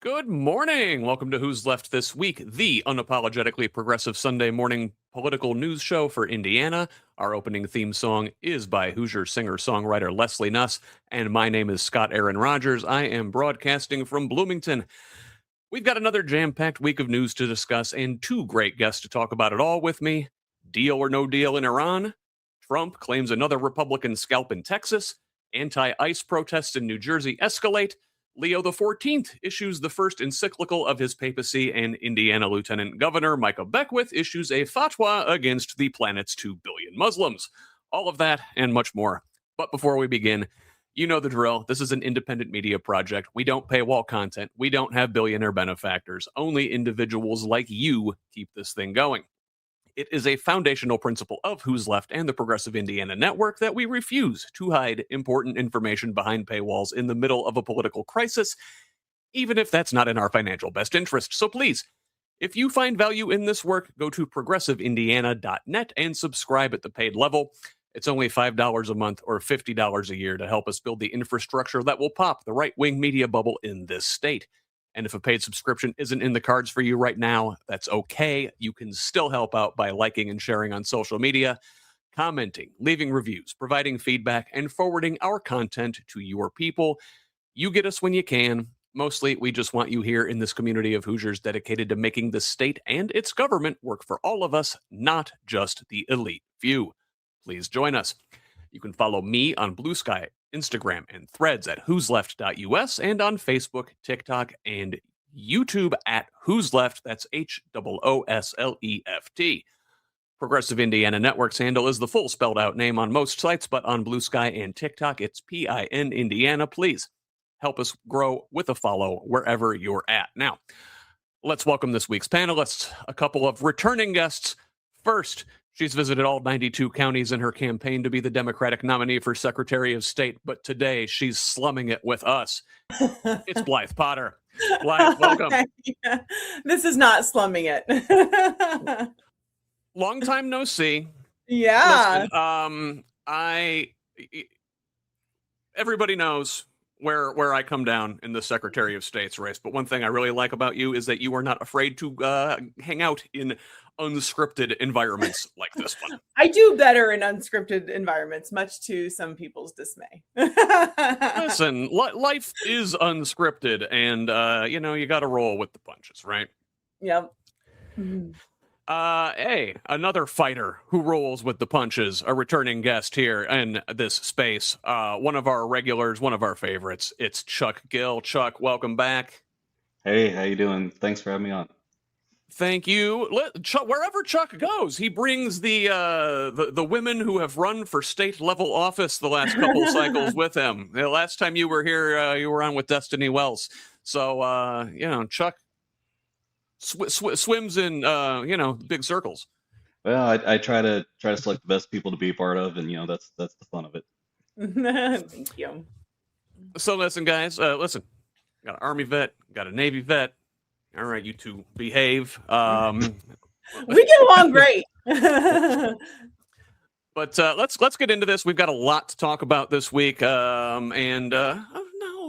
Good morning. Welcome to Who's Left This Week, the unapologetically progressive Sunday morning political news show for Indiana. Our opening theme song is by Hoosier singer-songwriter Leslie Nuss, and my name is Scott Aaron Rogers. I am broadcasting from Bloomington. We've got another jam-packed week of news to discuss and two great guests to talk about it all with me. Deal or no deal in Iran? Trump claims another Republican scalp in Texas. Anti-ICE protests in New Jersey escalate. Leo XIV issues the first encyclical of his papacy, and Indiana Lieutenant Governor Micah Beckwith issues a fatwa against the planet's 2 billion Muslims. All of that and much more. But before we begin, you know the drill. This is an independent media project. We don't paywall content. We don't have billionaire benefactors. Only individuals like you keep this thing going. It is a foundational principle of Who's Left and the Progressive Indiana Network that we refuse to hide important information behind paywalls in the middle of a political crisis, even if that's not in our financial best interest. So please, if you find value in this work, go to progressiveindiana.net and subscribe at the paid level. It's only $5 a month or $50 a year to help us build the infrastructure that will pop the right-wing media bubble in this state. And if a paid subscription isn't in the cards for you right now, that's okay. You can still help out by liking and sharing on social media, commenting, leaving reviews, providing feedback, and forwarding our content to your people. You get us when you can. Mostly, we just want you here in this community of Hoosiers dedicated to making the state and its government work for all of us, not just the elite few. Please join us. You can follow me on Blue Sky, Instagram, and Threads at whosleft.us, and on Facebook, TikTok, and YouTube at Who's Left. That's HOOSLEFT. Progressive Indiana Network's handle is the full spelled out name on most sites, but on Blue Sky and TikTok, it's PIN Indiana. Please help us grow with a follow wherever you're at. Now, let's welcome this week's panelists, a couple of returning guests. First, she's visited all 92 counties in her campaign to be the Democratic nominee for Secretary of State, but today she's slumming it with us. It's Blythe Potter. Blythe, welcome. This is not slumming it. Long time no see. Yeah. Listen, everybody knows where I come down in the Secretary of State's race, but one thing I really like about you is that you are not afraid to hang out in unscripted environments like this one. I do better in unscripted environments, much to some people's dismay. Listen, life is unscripted, and you got to roll with the punches, right? Yep. Hey, another fighter who rolls with the punches, a returning guest here in this space. One of our regulars, one of our favorites. It's Chuck Gill. Chuck, welcome back. Hey, how you doing? Thanks for having me on. Thank you. Wherever Chuck goes, he brings the women who have run for state level office the last couple cycles with him. The last time you were here, you were on with Destiny Wells. So Chuck swims in big circles. Well, I try to select the best people to be a part of, and that's the fun of it. Thank you. So listen, guys. Got an Army vet, got a Navy vet. All right, you two behave. We get along great. But let's get into this. We've got a lot to talk about this week,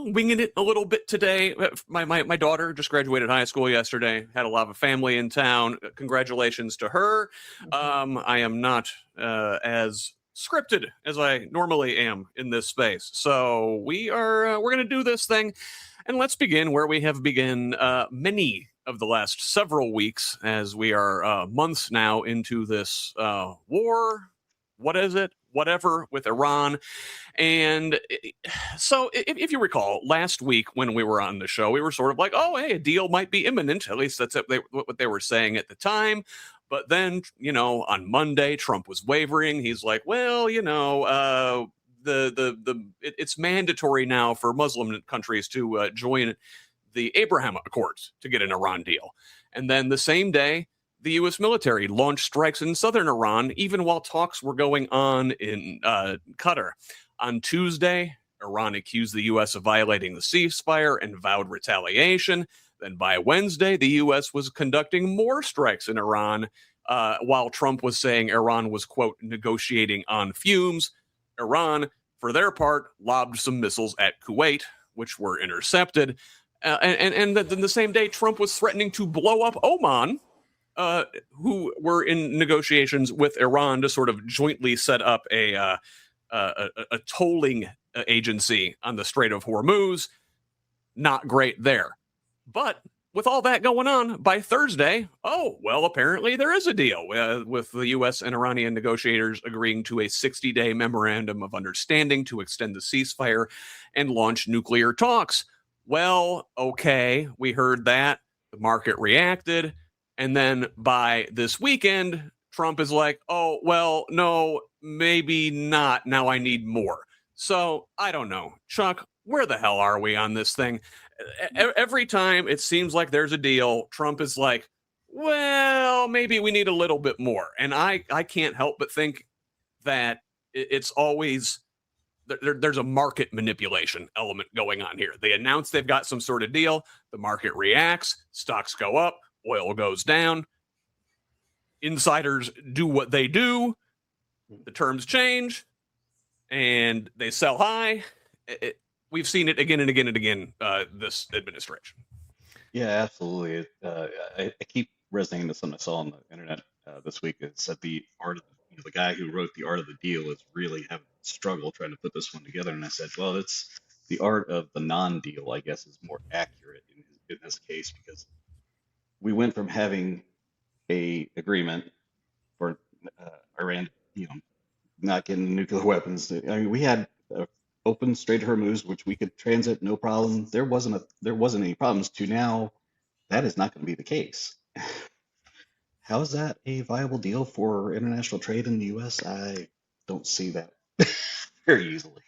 winging it a little bit today. My daughter just graduated high school yesterday. Had a lot of family in town. Congratulations to her. I am not as scripted as I normally am in this space, so we're going to do this thing. And let's begin where we have begun many of the last several weeks, as we are months now into this war. What is it? Whatever, with Iran. And so if you recall, last week when we were on the show, we were sort of like, oh, hey, a deal might be imminent. At least that's what they were saying at the time. But then, on Monday, Trump was wavering. He's like, well, it's mandatory now for Muslim countries to join the Abraham Accords to get an Iran deal. And then the same day, the U.S. military launched strikes in southern Iran, even while talks were going on in Qatar. On Tuesday, Iran accused the U.S. of violating the ceasefire and vowed retaliation. Then by Wednesday, the U.S. was conducting more strikes in Iran, while Trump was saying Iran was, quote, negotiating on fumes. Iran, for their part, lobbed some missiles at Kuwait, which were intercepted. And then the same day, Trump was threatening to blow up Oman, who were in negotiations with Iran to sort of jointly set up a tolling agency on the Strait of Hormuz. Not great there. But with all that going on, by Thursday, apparently there is a deal with the U.S. and Iranian negotiators agreeing to a 60-day memorandum of understanding to extend the ceasefire and launch nuclear talks. Well, okay, we heard that. The market reacted. And then by this weekend, Trump is like, oh, well, no, maybe not. Now I need more. So I don't know. Chuck, where the hell are we on this thing? Every time it seems like there's a deal, Trump is like, well, maybe we need a little bit more. And I can't help but think that it's always there's a market manipulation element going on here. They announce they've got some sort of deal. The market reacts. Stocks go up. Oil goes down. Insiders do what they do. The terms change. And they sell high. We've seen it again and again and again this administration. Yeah, absolutely. I keep resonating to something I saw on the internet this week. It said the art of the guy who wrote The Art of the Deal is really having a struggle trying to put this one together. And I said, well, it's the art of the non-deal, I guess, is more accurate in this case, because we went from having a agreement for Iran, not getting nuclear weapons. I mean, we had a open Strait of Hormuz, which we could transit no problem. There wasn't any problems. To now, that is not going to be the case. How is that a viable deal for international trade in the U.S.? I don't see that very easily.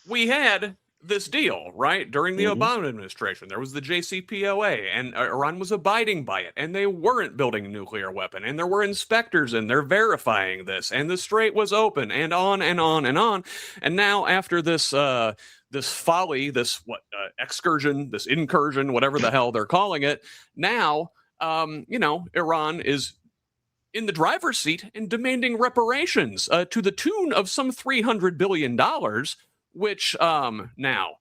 We had this deal, right? During the Mhm. Obama administration, there was the JCPOA, and Iran was abiding by it, and they weren't building a nuclear weapon, and there were inspectors, and they're verifying this, and the strait was open, and on and on and on. And now, after this folly, this excursion, this incursion, whatever the hell they're calling it, now, Iran is in the driver's seat and demanding reparations to the tune of some $300 billion, which now,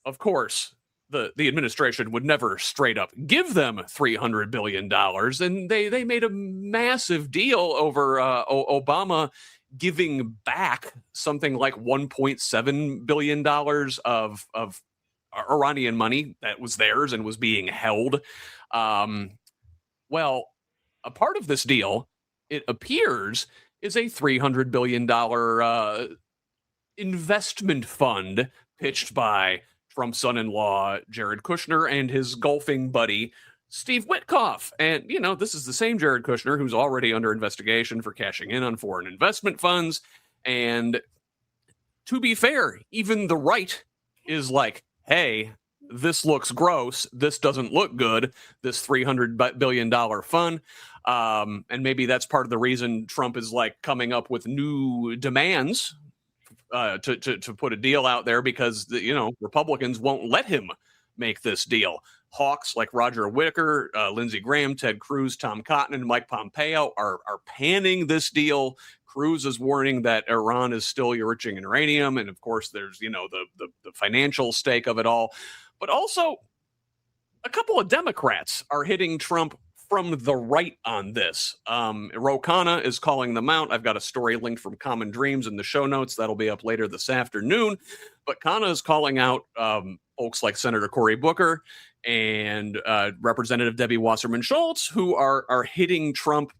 of course, the administration would never straight up give them $300 billion. And they made a massive deal over Obama giving back something like $1.7 billion of Iranian money that was theirs and was being held. Well, a part of this deal, it appears, is a $300 billion investment fund pitched by Trump's son-in-law, Jared Kushner, and his golfing buddy, Steve Witkoff. And, this is the same Jared Kushner who's already under investigation for cashing in on foreign investment funds. And to be fair, even the right is like, hey, this looks gross. This doesn't look good. This $300 billion fund. And maybe that's part of the reason Trump is like coming up with new demands to put a deal out there, because Republicans won't let him make this deal. Hawks like Roger Wicker, Lindsey Graham, Ted Cruz, Tom Cotton, and Mike Pompeo are panning this deal. Cruz is warning that Iran is still enriching uranium, and of course there's the financial stake of it all. But also, a couple of Democrats are hitting Trump from the right on this. Ro Khanna is calling them out. I've got a story linked from Common Dreams in the show notes. That'll be up later this afternoon. But Khanna is calling out folks like Senator Cory Booker and Representative Debbie Wasserman Schultz, who are hitting Trump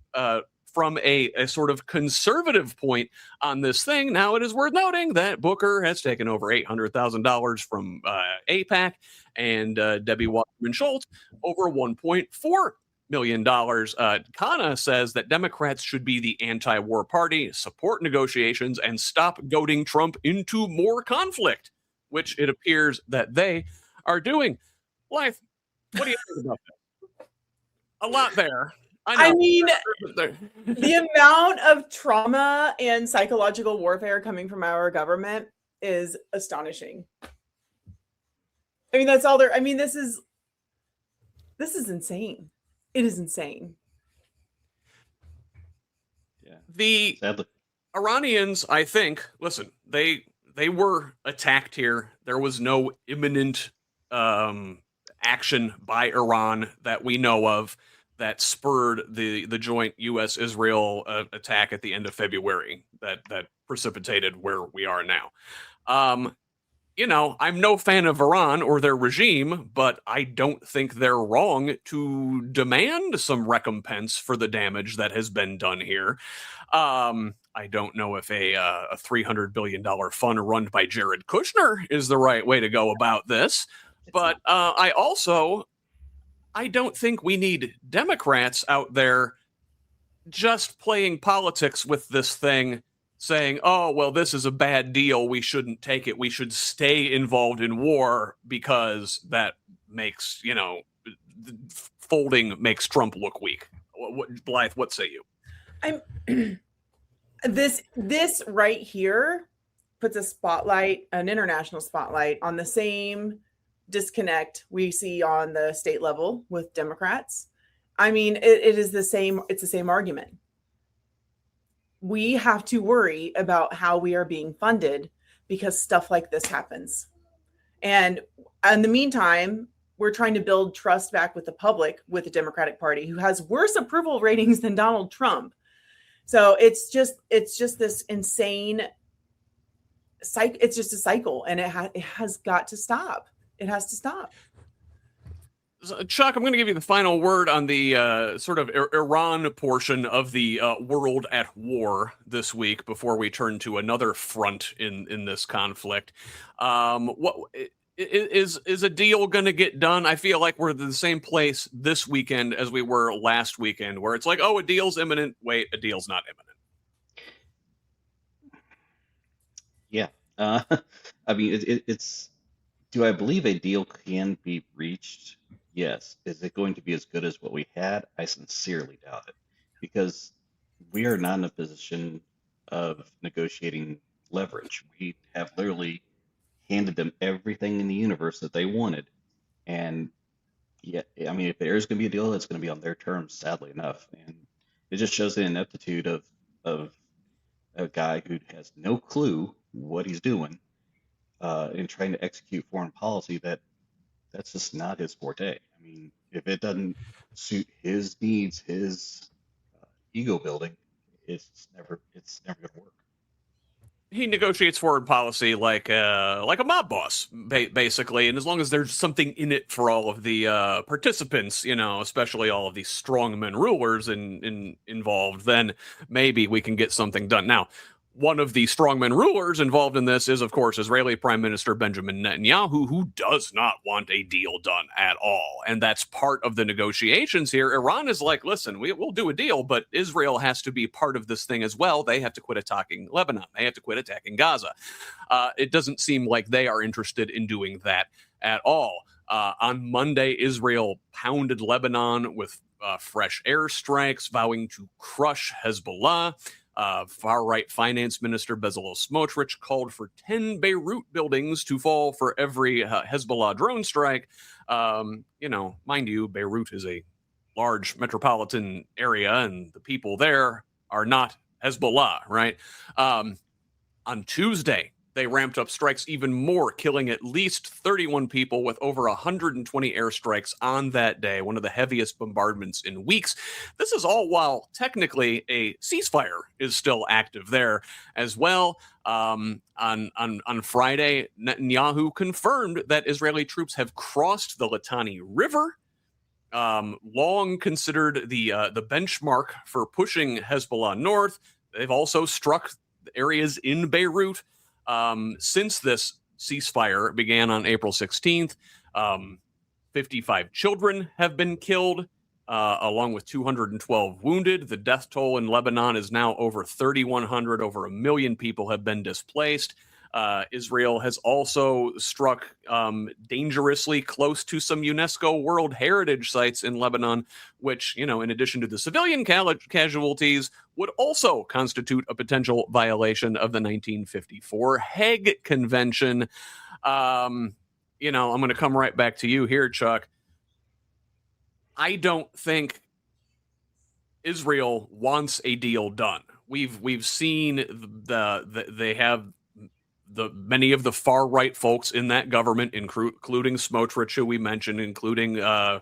from a sort of conservative point on this thing. Now, it is worth noting that Booker has taken over $800,000 from AIPAC, and Debbie Wasserman Schultz over $1.4 million. Khanna says that Democrats should be the anti-war party, support negotiations, and stop goading Trump into more conflict, which it appears that they are doing. Blythe, what do you think about that? A lot there. I mean, the amount of trauma and psychological warfare coming from our government is astonishing. I mean, that's all there. I mean, this is insane. It is insane. Yeah. The Sadly. Iranians, I think, listen, they were attacked here. There was no imminent action by Iran that we know of that spurred the joint U.S.-Israel attack at the end of February that precipitated where we are now. I'm no fan of Iran or their regime, but I don't think they're wrong to demand some recompense for the damage that has been done here. I don't know if a $300 billion fund run by Jared Kushner is the right way to go about this, but I don't think we need Democrats out there just playing politics with this thing, saying, oh, well, this is a bad deal. We shouldn't take it. We should stay involved in war because that makes, folding makes Trump look weak. Blythe, what say you? This right here puts an international spotlight on the same disconnect we see on the state level with Democrats. I mean, it is the same. It's the same argument. We have to worry about how we are being funded because stuff like this happens. And in the meantime, we're trying to build trust back with the public, with the Democratic Party, who has worse approval ratings than Donald Trump. So it's just this insane it's just a cycle, and it has got to stop. It has to stop. So, Chuck, I'm going to give you the final word on the sort of Iran portion of the world at war this week before we turn to another front in this conflict. What is a deal going to get done? I feel like we're in the same place this weekend as we were last weekend, where it's like, oh, a deal's imminent. Wait, a deal's not imminent. Yeah. I mean, it's. Do I believe a deal can be reached? Yes. Is it going to be as good as what we had? I sincerely doubt it, because we are not in a position of negotiating leverage. We have literally handed them everything in the universe that they wanted. And yeah, I mean, if there is going to be a deal, it's going to be on their terms, sadly enough. And it just shows the ineptitude of a guy who has no clue what he's doing in trying to execute foreign policy that's just not his forte. I mean, if it doesn't suit his needs, his ego building, it's never going to work. He negotiates foreign policy like a mob boss, basically, and as long as there's something in it for all of the participants, especially all of these strongmen rulers involved, then maybe we can get something done. Now, one of the strongmen rulers involved in this is, of course, Israeli Prime Minister Benjamin Netanyahu, who does not want a deal done at all. And that's part of the negotiations here. Iran is like, listen, we'll do a deal, but Israel has to be part of this thing as well. They have to quit attacking Lebanon. They have to quit attacking Gaza. It doesn't seem like they are interested in doing that at all. On Monday, Israel pounded Lebanon with fresh airstrikes, vowing to crush Hezbollah. Far-right finance minister Bezalel Smotrich called for 10 Beirut buildings to fall for every Hezbollah drone strike. Mind you, Beirut is a large metropolitan area, and the people there are not Hezbollah, right? On Tuesday, they ramped up strikes even more, killing at least 31 people with over 120 airstrikes on that day, one of the heaviest bombardments in weeks. This is all while technically a ceasefire is still active there as well. On Friday, Netanyahu confirmed that Israeli troops have crossed the Litani River, long considered the benchmark for pushing Hezbollah north. They've also struck areas in Beirut. Since this ceasefire began on April 16th, 55 children have been killed, along with 212 wounded. The death toll in Lebanon is now over 3,100. Over 1 million people have been displaced. Israel has also struck dangerously close to some UNESCO World Heritage sites in Lebanon, which, in addition to the civilian casualties, would also constitute a potential violation of the 1954 Hague Convention. I'm going to come right back to you here, Chuck. I don't think Israel wants a deal done. We've seen they have many of the far right folks in that government, including Smotrich, who we mentioned, including an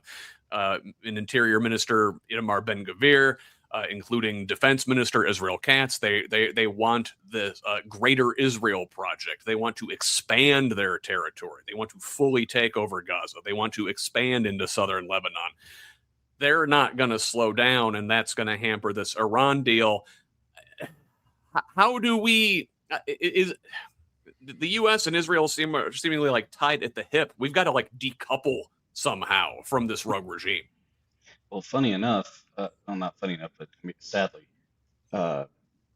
Interior Minister Itamar Ben-Gvir, including Defense Minister Israel Katz. They want the Greater Israel Project. They want to expand their territory. They want to fully take over Gaza. They want to expand into southern Lebanon. They're not going to slow down, and that's going to hamper this Iran deal. How do we... is the U.S. and Israel seemingly like tied at the hip? We've got to like decouple somehow from this rogue regime. Well, funny enough, well, not funny enough, but sadly,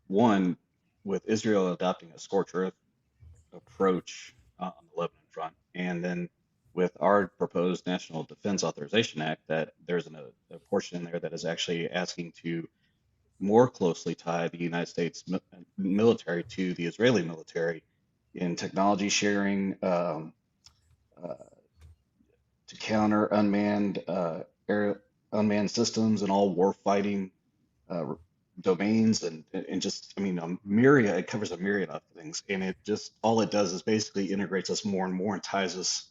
one, with Israel adopting a scorched earth approach on the Lebanon front, and then with our proposed National Defense Authorization Act, that there's a portion in there that is actually asking to more closely tie the United States military to the Israeli military in technology sharing, to counter unmanned systems and all war fighting domains, and just, I mean, it covers a myriad of things, and it just, all it does is basically integrates us more and more and ties us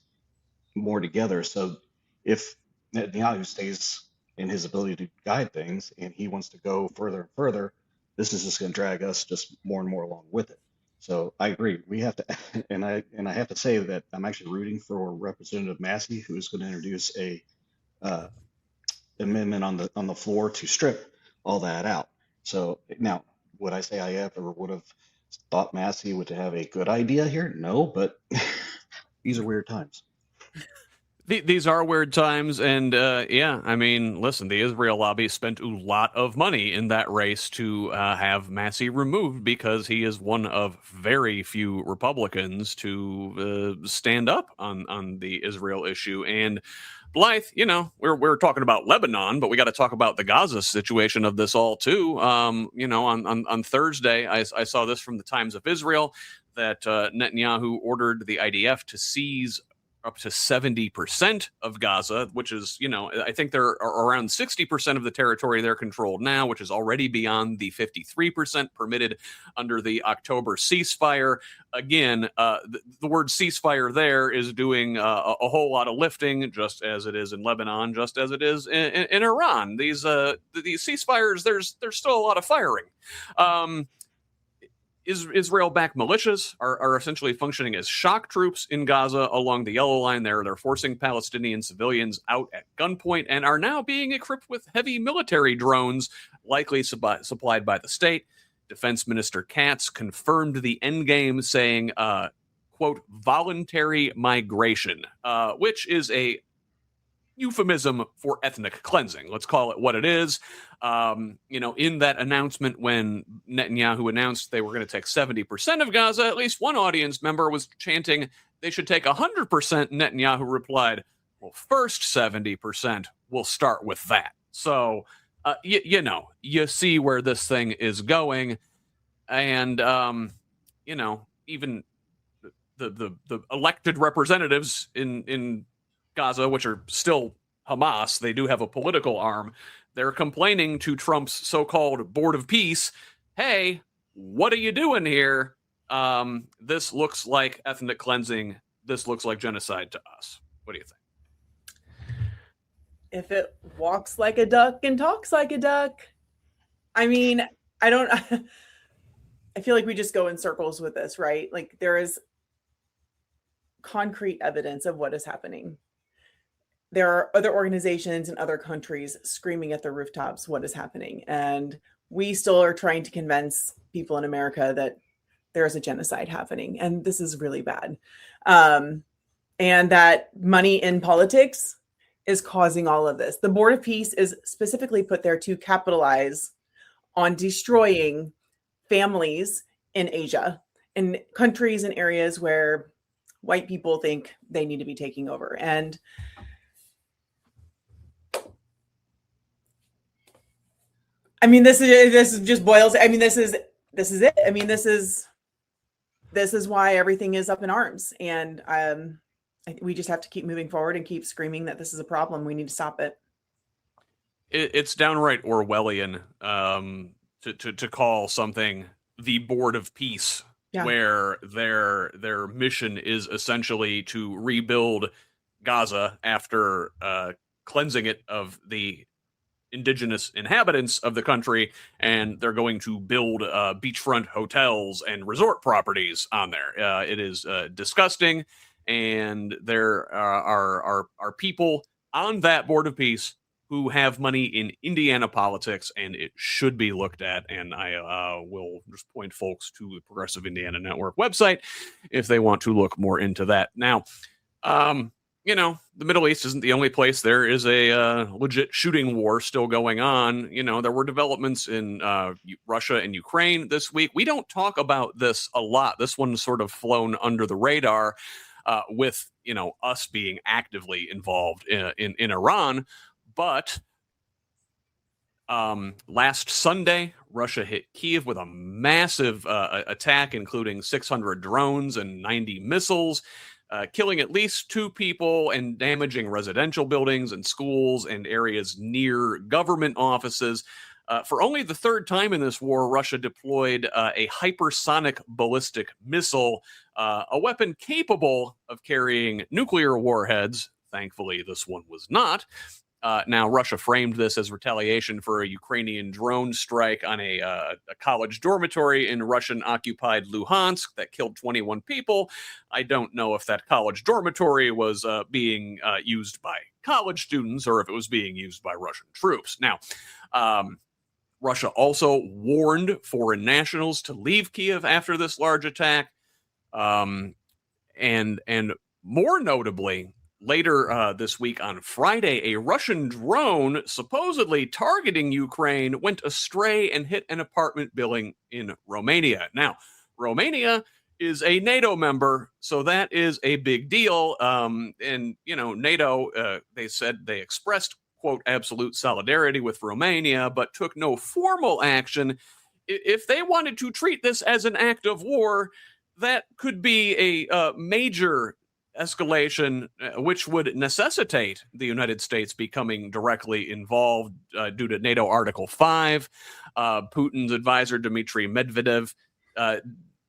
more together. So if Netanyahu stays in his ability to guide things and he wants to go further and further, this is just going to drag us just more and more along with it. So I agree. We have to, and I have to say that I'm actually rooting for Representative Massey, who is going to introduce a amendment on the floor to strip all that out. So now, would I say I ever would have thought Massey would have a good idea here? No, but these are weird times. These are weird times, and yeah, I mean, listen, the Israel lobby spent a lot of money in that race to have Massey removed because he is one of very few Republicans to stand up on the Israel issue. And Blythe, you know, we're talking about Lebanon, but we got to talk about the Gaza situation of this all too. You know, on Thursday, I saw this from the Times of Israel that Netanyahu ordered the IDF to seize up to 70% of Gaza, which is, you know, I think there are around 60% of the territory they're controlled now, which is already beyond the 53% permitted under the October ceasefire. Again, the word ceasefire there is doing a whole lot of lifting, just as it is in Lebanon, just as it is in Iran. These ceasefires, there's still a lot of firing. Israel-backed militias are essentially functioning as shock troops in Gaza along the yellow line there. They're forcing Palestinian civilians out at gunpoint and are now being equipped with heavy military drones, likely supplied by the state. Defense Minister Katz confirmed the endgame, saying, quote, voluntary migration, which is a euphemism for ethnic cleansing. Let's call it what it is. You know, in that announcement, when Netanyahu announced they were going to take 70% of Gaza, at least one audience member was chanting they should take 100%. Netanyahu replied, well, first 70%, we'll start with that. So, you know, you see where this thing is going. And, you know, even the elected representatives in Gaza, which are still Hamas, they do have a political arm. They're complaining to Trump's so-called Board of Peace, hey, what are you doing here? This looks like ethnic cleansing. This looks like genocide to us. What do you think? If it walks like a duck and talks like a duck, I mean, I feel like we just go in circles with this, right? Like there is concrete evidence of what is happening. There are other organizations in other countries screaming at the rooftops what is happening. And we still are trying to convince people in America that there is a genocide happening. And this is really bad. And that money in politics is causing all of this. The Board of Peace is specifically put there to capitalize on destroying families in Asia, in countries and areas where white people think they need to be taking over. And I mean, this is just boils. I mean, this is it. I mean, this is why everything is up in arms. And we just have to keep moving forward and keep screaming that this is a problem. We need to stop it. It's downright Orwellian to call something the Board of Peace Yeah. where their mission is essentially to rebuild Gaza after cleansing it of the indigenous inhabitants of the country, and they're going to build beachfront hotels and resort properties on there. It is disgusting, and there are people on that board of peace who have money in Indiana politics, and it should be looked at. And I will just point folks to the Progressive Indiana Network website if they want to look more into that. Now, the Middle East isn't the only place there is a legit shooting war still going on. There were developments in Russia and Ukraine this week. We don't talk about this a lot. This one's sort of flown under the radar with, us being actively involved in Iran. But last Sunday, Russia hit Kyiv with a massive attack, including 600 drones and 90 missiles. Killing at least 2 people and damaging residential buildings and schools and areas near government offices. For only the 3rd time in this war, Russia deployed a hypersonic ballistic missile, a weapon capable of carrying nuclear warheads. Thankfully, this one was not. Now, Russia framed this as retaliation for a Ukrainian drone strike on a college dormitory in Russian-occupied Luhansk that killed 21 people. I don't know if that college dormitory was being used by college students or if it was being used by Russian troops. Now, Russia also warned foreign nationals to leave Kyiv after this large attack. And more notably, later this week on Friday, a Russian drone supposedly targeting Ukraine went astray and hit an apartment building in Romania. Now, Romania is a NATO member, so that is a big deal. NATO, they said they expressed, quote, absolute solidarity with Romania, but took no formal action. If they wanted to treat this as an act of war, that could be a major escalation, which would necessitate the United States becoming directly involved due to NATO Article 5. Putin's advisor, Dmitry Medvedev,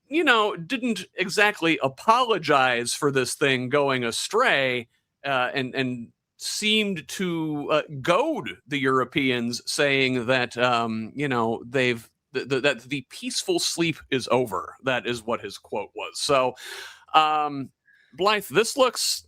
didn't exactly apologize for this thing going astray and seemed to goad the Europeans, saying that, that the peaceful sleep is over. That is what his quote was. So, Blythe, this looks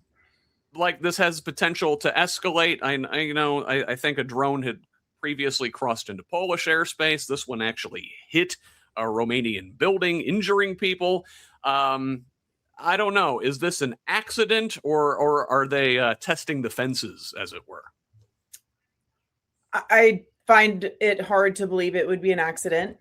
like this has potential to escalate. I think a drone had previously crossed into Polish airspace. This one actually hit a Romanian building, injuring people. I don't know. Is this an accident or are they testing the fences, as it were? I find it hard to believe it would be an accident.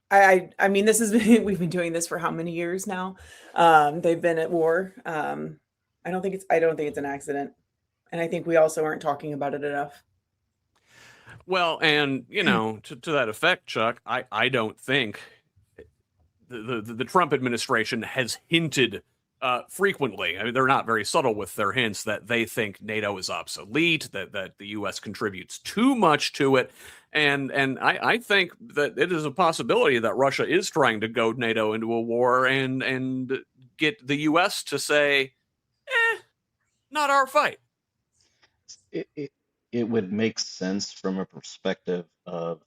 I mean, we've been doing this for how many years now? They've been at war. I don't think it's an accident. And I think we also aren't talking about it enough. Well, and to that effect, Chuck, I don't think the Trump administration has hinted frequently. I mean, they're not very subtle with their hints that they think NATO is obsolete, that the U.S. contributes too much to it. And I think that it is a possibility that Russia is trying to goad NATO into a war and get the U.S. to say, not our fight. It would make sense from a perspective of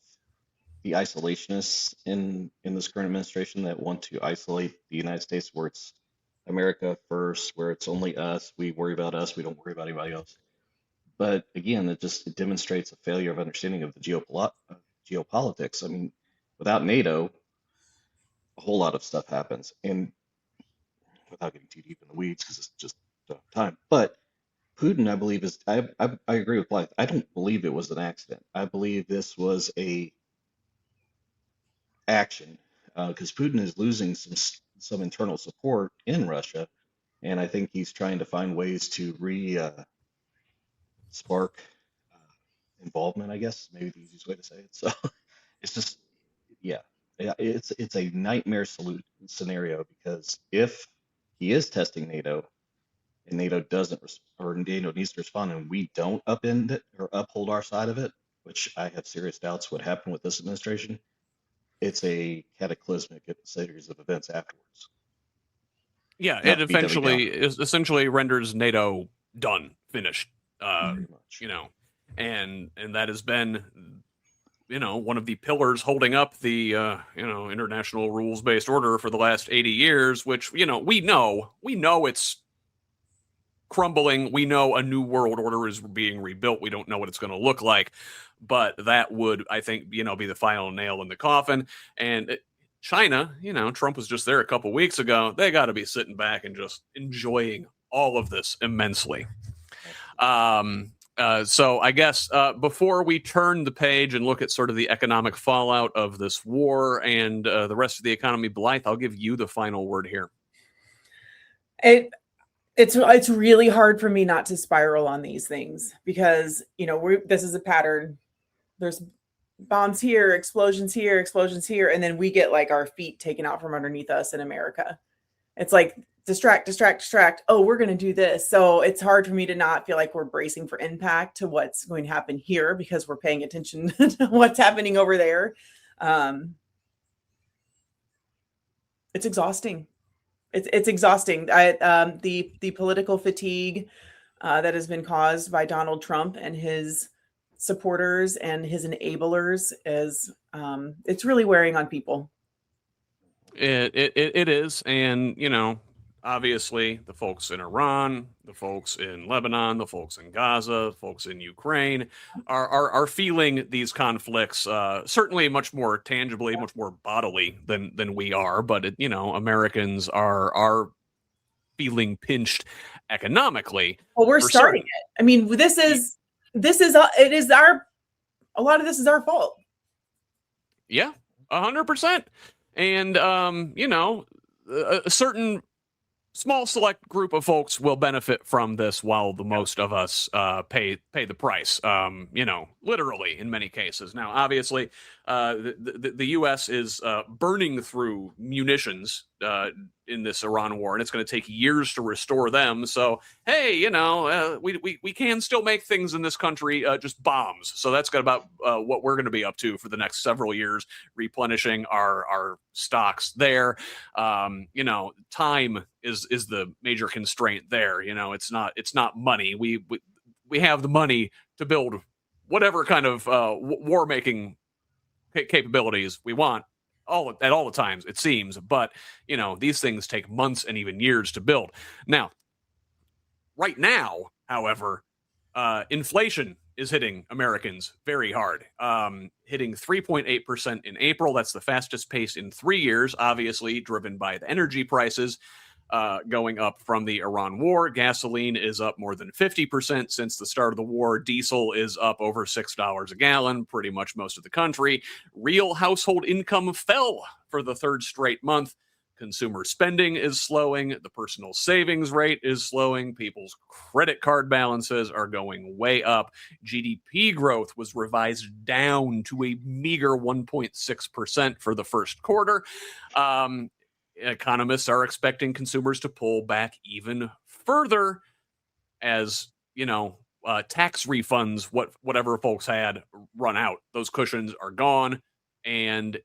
the isolationists in this current administration that want to isolate the United States, where it's America first, where it's only us, we worry about us, we don't worry about anybody else. But again, it demonstrates a failure of understanding of the geopolitics. I mean, without NATO, a whole lot of stuff happens. And without getting too deep in the weeds, because it's just time. But Putin, I believe, I agree with Blythe. I don't believe it was an accident. I believe this was a action because Putin is losing some internal support in Russia, and I think he's trying to find ways to spark involvement, I guess, maybe the easiest way to say it. So it's just, it's a nightmare scenario, because if he is testing NATO and NATO doesn't, or NATO needs to respond, and we don't upend it or uphold our side of it, which I have serious doubts would happen with this administration, it's a cataclysmic series of events afterwards. Yeah, Not it essentially renders NATO done, finished. You know, and that has been, one of the pillars holding up the international rules-based order for the last 80 years, which we know it's crumbling. We know a new world order is being rebuilt. We don't know what it's going to look like, but that would, I think, be the final nail in the coffin. And China, Trump was just there a couple weeks ago. They got to be sitting back and just enjoying all of this immensely. So I guess before we turn the page and look at sort of the economic fallout of this war and the rest of the economy, Blythe, I'll give you the final word here. It's really hard for me not to spiral on these things because, this is a pattern. There's bombs here, explosions here, and then we get like our feet taken out from underneath us in America. It's like distract. Oh, we're going to do this. So it's hard for me to not feel like we're bracing for impact to what's going to happen here because we're paying attention to what's happening over there. It's exhausting. It's exhausting. The political fatigue that has been caused by Donald Trump and his supporters and his enablers is it's really wearing on people. It is, and obviously the folks in Iran, the folks in Lebanon, the folks in Gaza, the folks in Ukraine are feeling these conflicts certainly much more tangibly, much more bodily than we are. But Americans are feeling pinched economically. Well, we're starting it. I mean, a lot of this is our fault. Yeah, 100%. And a certain small select group of folks will benefit from this while the most of us pay the price, literally in many cases. Now, obviously, the U.S. is burning through munitions in this Iran war, and it's going to take years to restore them. So, hey, we can still make things in this country, just bombs. So that's about what we're going to be up to for the next several years, replenishing our stocks there. Time is the major constraint there. It's not money. We have the money to build whatever kind of war making capabilities we want at all the times, it seems. But these things take months and even years to build. Now, right now, however, inflation is hitting Americans very hard, hitting 3.8% in April. That's the fastest pace in 3 years, obviously driven by the energy prices going up from the Iran war. Gasoline is up more than 50% since the start of the war. Diesel is up over $6 a gallon, pretty much most of the country. Real household income fell for the third straight month. Consumer spending is slowing. The personal savings rate is slowing. People's credit card balances are going way up. GDP growth was revised down to a meager 1.6% for the first quarter. Economists are expecting consumers to pull back even further as, tax refunds, whatever folks had, run out. Those cushions are gone. And,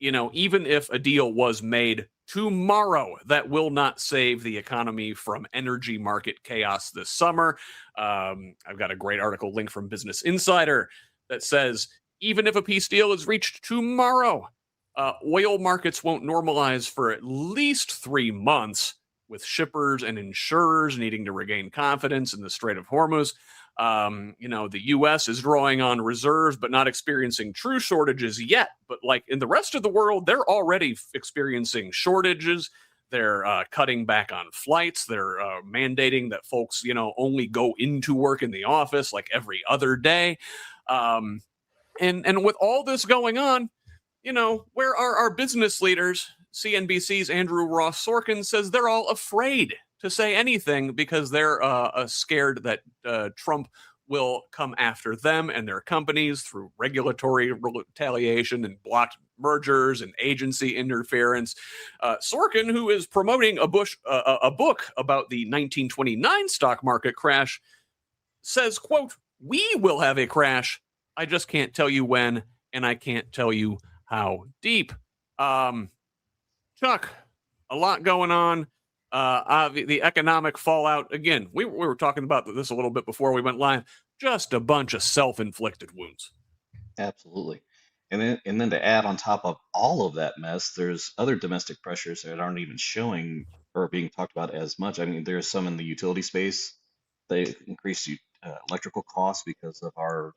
even if a deal was made tomorrow, that will not save the economy from energy market chaos this summer. I've got a great article link from Business Insider that says, even if a peace deal is reached tomorrow, oil markets won't normalize for at least 3 months, with shippers and insurers needing to regain confidence in the Strait of Hormuz. The U.S. is drawing on reserves, but not experiencing true shortages yet. But like in the rest of the world, they're already experiencing shortages. They're cutting back on flights. They're mandating that folks, only go into work in the office like every other day. And with all this going on, where are our business leaders? CNBC's Andrew Ross Sorkin says they're all afraid to say anything because they're scared that Trump will come after them and their companies through regulatory retaliation and blocked mergers and agency interference. Sorkin, who is promoting a book about the 1929 stock market crash, says, quote, "We will have a crash. I just can't tell you when, and I can't tell you how deep. Chuck, a lot going on. The economic fallout, again, we were talking about this a little bit before we went live. Just a bunch of self-inflicted wounds. Absolutely. And then to add on top of all of that mess, there's other domestic pressures that aren't even showing or being talked about as much. I mean, there's some in the utility space. They increased electrical costs because of our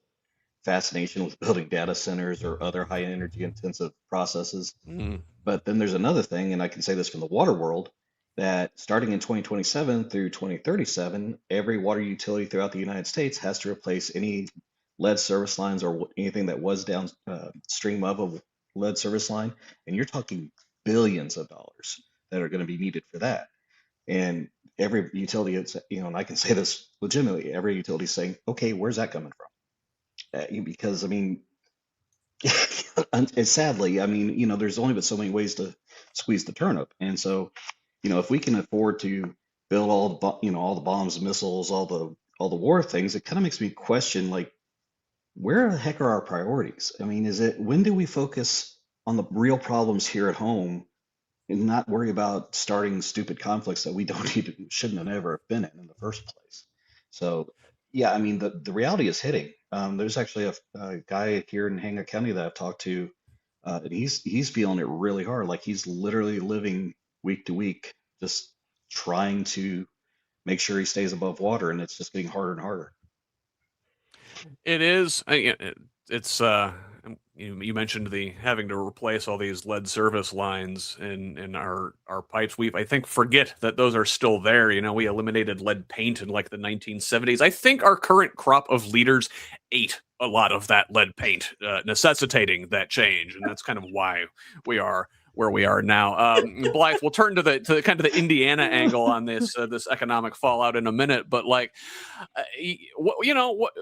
fascination with building data centers or other high energy intensive processes. Mm. But then there's another thing, and I can say this from the water world, that starting in 2027 through 2037, every water utility throughout the United States has to replace any lead service lines or anything that was downstream of a lead service line. And you're talking billions of dollars that are going to be needed for that. And every utility, and I can say this legitimately, every utility is saying, okay, where's that coming from? Because, I mean, and sadly, I mean, there's only but so many ways to squeeze the turnip. And so, if we can afford to build all the bombs, missiles, all the war things, it kind of makes me question, like, where the heck are our priorities? I mean, when do we focus on the real problems here at home and not worry about starting stupid conflicts that we shouldn't have ever been in the first place? So, yeah, I mean, the reality is hitting. There's actually a guy here in Hancock County that I've talked to, and he's feeling it really hard. Like he's literally living week to week, just trying to make sure he stays above water, and it's just getting harder and harder. It is. It's you mentioned the having to replace all these lead service lines in our pipes. I think forget that those are still there. We eliminated lead paint in like the 1970s. I think our current crop of leaders ate a lot of that lead paint, necessitating that change, and that's kind of why we are where we are now. Blythe, we'll turn to the kind of the Indiana angle on this economic fallout in a minute, but like, what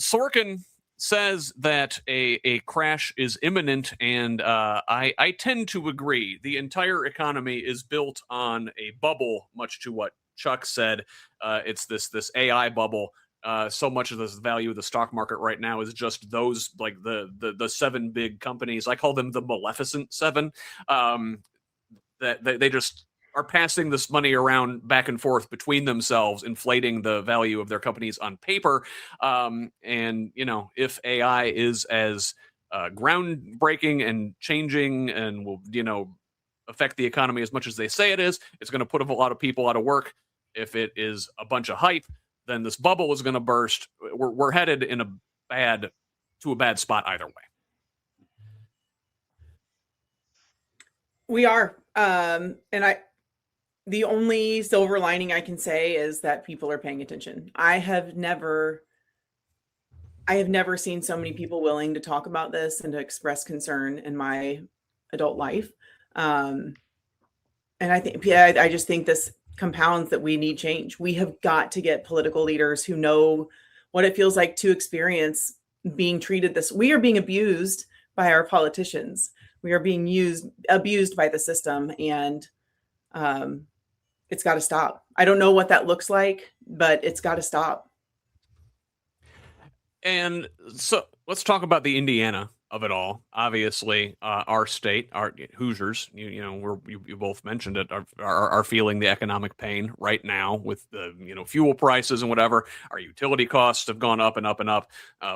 Sorkin says that a crash is imminent, and I tend to agree. The entire economy is built on a bubble, much to what Chuck said. It's this AI bubble. So much of the value of the stock market right now is just those, like the seven big companies. I call them the Maleficent Seven. That they just are passing this money around back and forth between themselves, inflating the value of their companies on paper. And, if AI is as groundbreaking and changing and will, affect the economy as much as they say it is, it's going to put a lot of people out of work. If it is a bunch of hype, then this bubble is going to burst. We're headed to a bad spot either way. We are. The only silver lining I can say is that people are paying attention. I have never seen so many people willing to talk about this and to express concern in my adult life. And I just think this compounds that we need change. We have got to get political leaders who know what it feels like to experience being treated this. We are being abused by our politicians. We are being abused by the system, and it's got to stop. I don't know what that looks like, but it's got to stop. And so let's talk about the Indiana of it all. Obviously, our state, our Hoosiers, you both mentioned it, are feeling the economic pain right now with the fuel prices and whatever. Our utility costs have gone up and up and up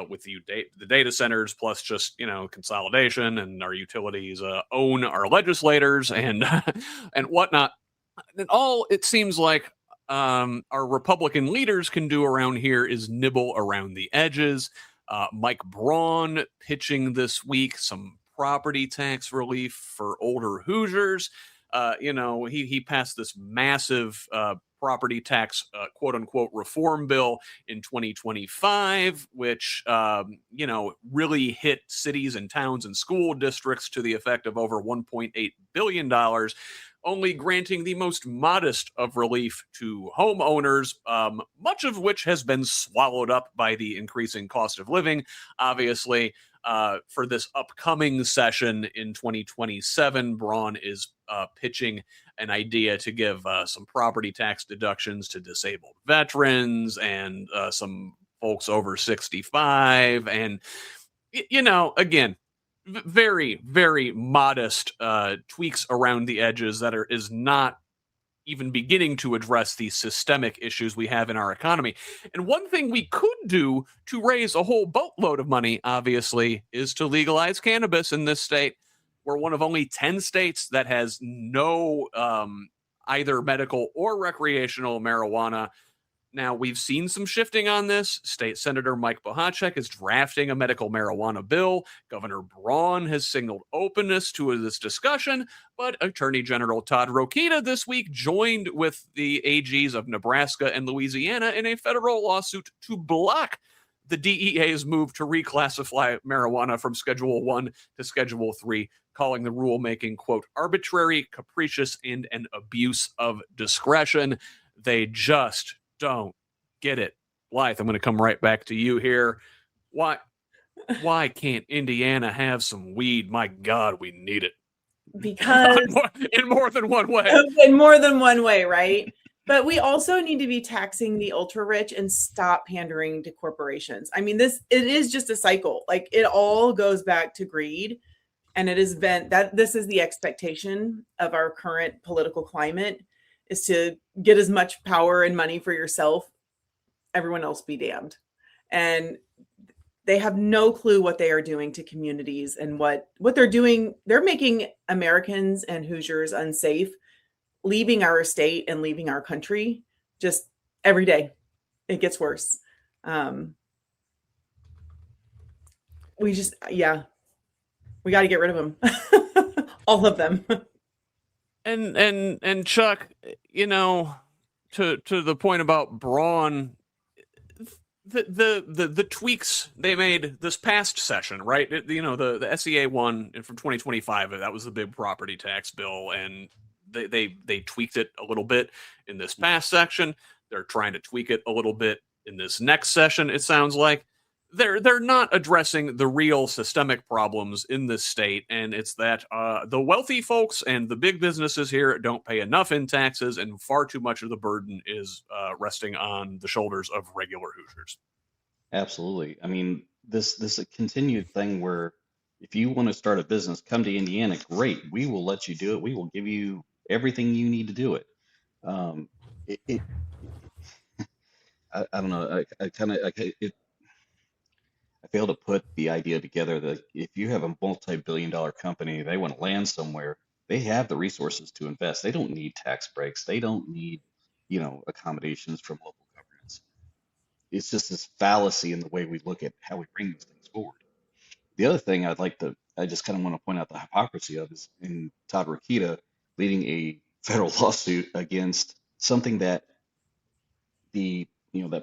with the data centers, plus just consolidation, and our utilities own our legislators and and whatnot. And all it seems like our Republican leaders can do around here is nibble around the edges. Mike Braun pitching this week some property tax relief for older Hoosiers. He passed this massive property tax quote unquote reform bill in 2025, which really hit cities and towns and school districts to the effect of over $1.8 billion. Only granting the most modest of relief to homeowners, much of which has been swallowed up by the increasing cost of living. Obviously, for this upcoming session in 2027, Braun is pitching an idea to give some property tax deductions to disabled veterans and some folks over 65. And, again, very, very modest tweaks around the edges that is not even beginning to address the systemic issues we have in our economy. And one thing we could do to raise a whole boatload of money, obviously, is to legalize cannabis in this state. We're one of only 10 states that has no either medical or recreational marijuana. Now, we've seen some shifting on this. State Senator Mike Hogsett is drafting a medical marijuana bill. Governor Braun has signaled openness to this discussion, but Attorney General Todd Rokita this week joined with the AGs of Nebraska and Louisiana in a federal lawsuit to block the DEA's move to reclassify marijuana from Schedule 1 to Schedule 3, calling the rulemaking, quote, arbitrary, capricious, and an abuse of discretion. They just don't get it. Blythe, I'm going to come right back to you here. Why can't Indiana have some weed? My God, we need it. Because in more than one way. In more than one way, right? But we also need to be taxing the ultra rich and stop pandering to corporations. I mean, it is just a cycle. Like, it all goes back to greed. And it has been that this is the expectation of our current political climate, is to get as much power and money for yourself, everyone else be damned. And they have no clue what they are doing to communities and what they're doing. They're making Americans and Hoosiers unsafe, leaving our state and leaving our country just every day. It gets worse. We got to get rid of them. All of them. And Chuck, you know, to the point about Braun, the tweaks they made this past session, right? The SEA one from 2025, that was the big property tax bill, and they tweaked it a little bit in this past section. They're trying to tweak it a little bit in this next session, it sounds like. They're not addressing the real systemic problems in this state, and it's that the wealthy folks and the big businesses here don't pay enough in taxes, and far too much of the burden is resting on the shoulders of regular Hoosiers. Absolutely. I mean, this is a continued thing where if you want to start a business, come to Indiana, great. We will let you do it. We will give you everything you need to do it. I don't know. I fail to put the idea together that if you have a multi-billion-dollar company, they want to land somewhere, they have the resources to invest. They don't need tax breaks. They don't need, accommodations from local governments. It's just this fallacy in the way we look at how we bring these things forward. The other thing I just kind of want to point out the hypocrisy of is in Todd Rokita leading a federal lawsuit against something that that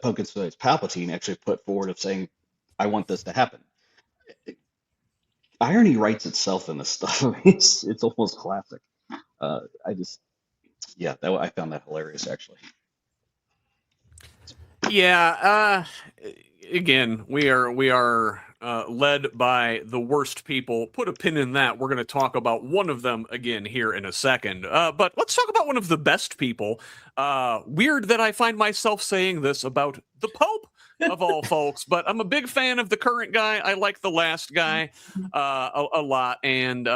Pope Palpatine actually put forward of saying, I want this to happen. Irony writes itself in this stuff. It's almost classic. I found that hilarious, actually. Yeah. Again, we are led by the worst people. Put a pin in that. We're going to talk about one of them again here in a second. But let's talk about one of the best people. Weird that I find myself saying this about the Pope, of all folks, but I'm a big fan of the current guy. I like the last guy a lot. And,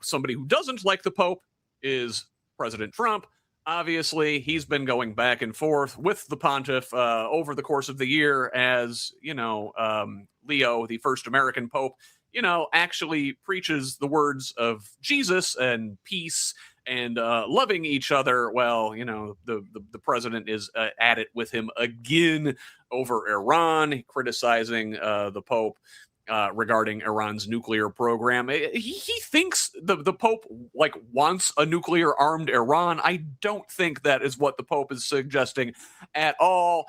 somebody who doesn't like the Pope is President Trump. Obviously, he's been going back and forth with the pontiff over the course of the year as, Leo, the first American Pope, actually preaches the words of Jesus and peace and loving each other. Well, the president is at it with him again over Iran, criticizing the Pope regarding Iran's nuclear program. He thinks the Pope wants a nuclear armed Iran. I don't think that is what the Pope is suggesting at all.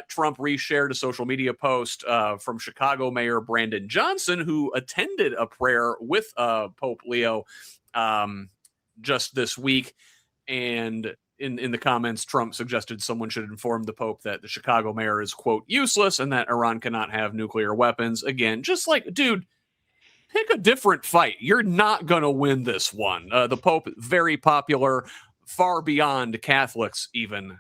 Trump reshared a social media post from Chicago Mayor Brandon Johnson, who attended a prayer with Pope Leo just this week. And in the comments, Trump suggested someone should inform the Pope that the Chicago mayor is, quote, useless and that Iran cannot have nuclear weapons. Again, just like, dude, pick a different fight. You're not going to win this one. The Pope, very popular, far beyond Catholics, even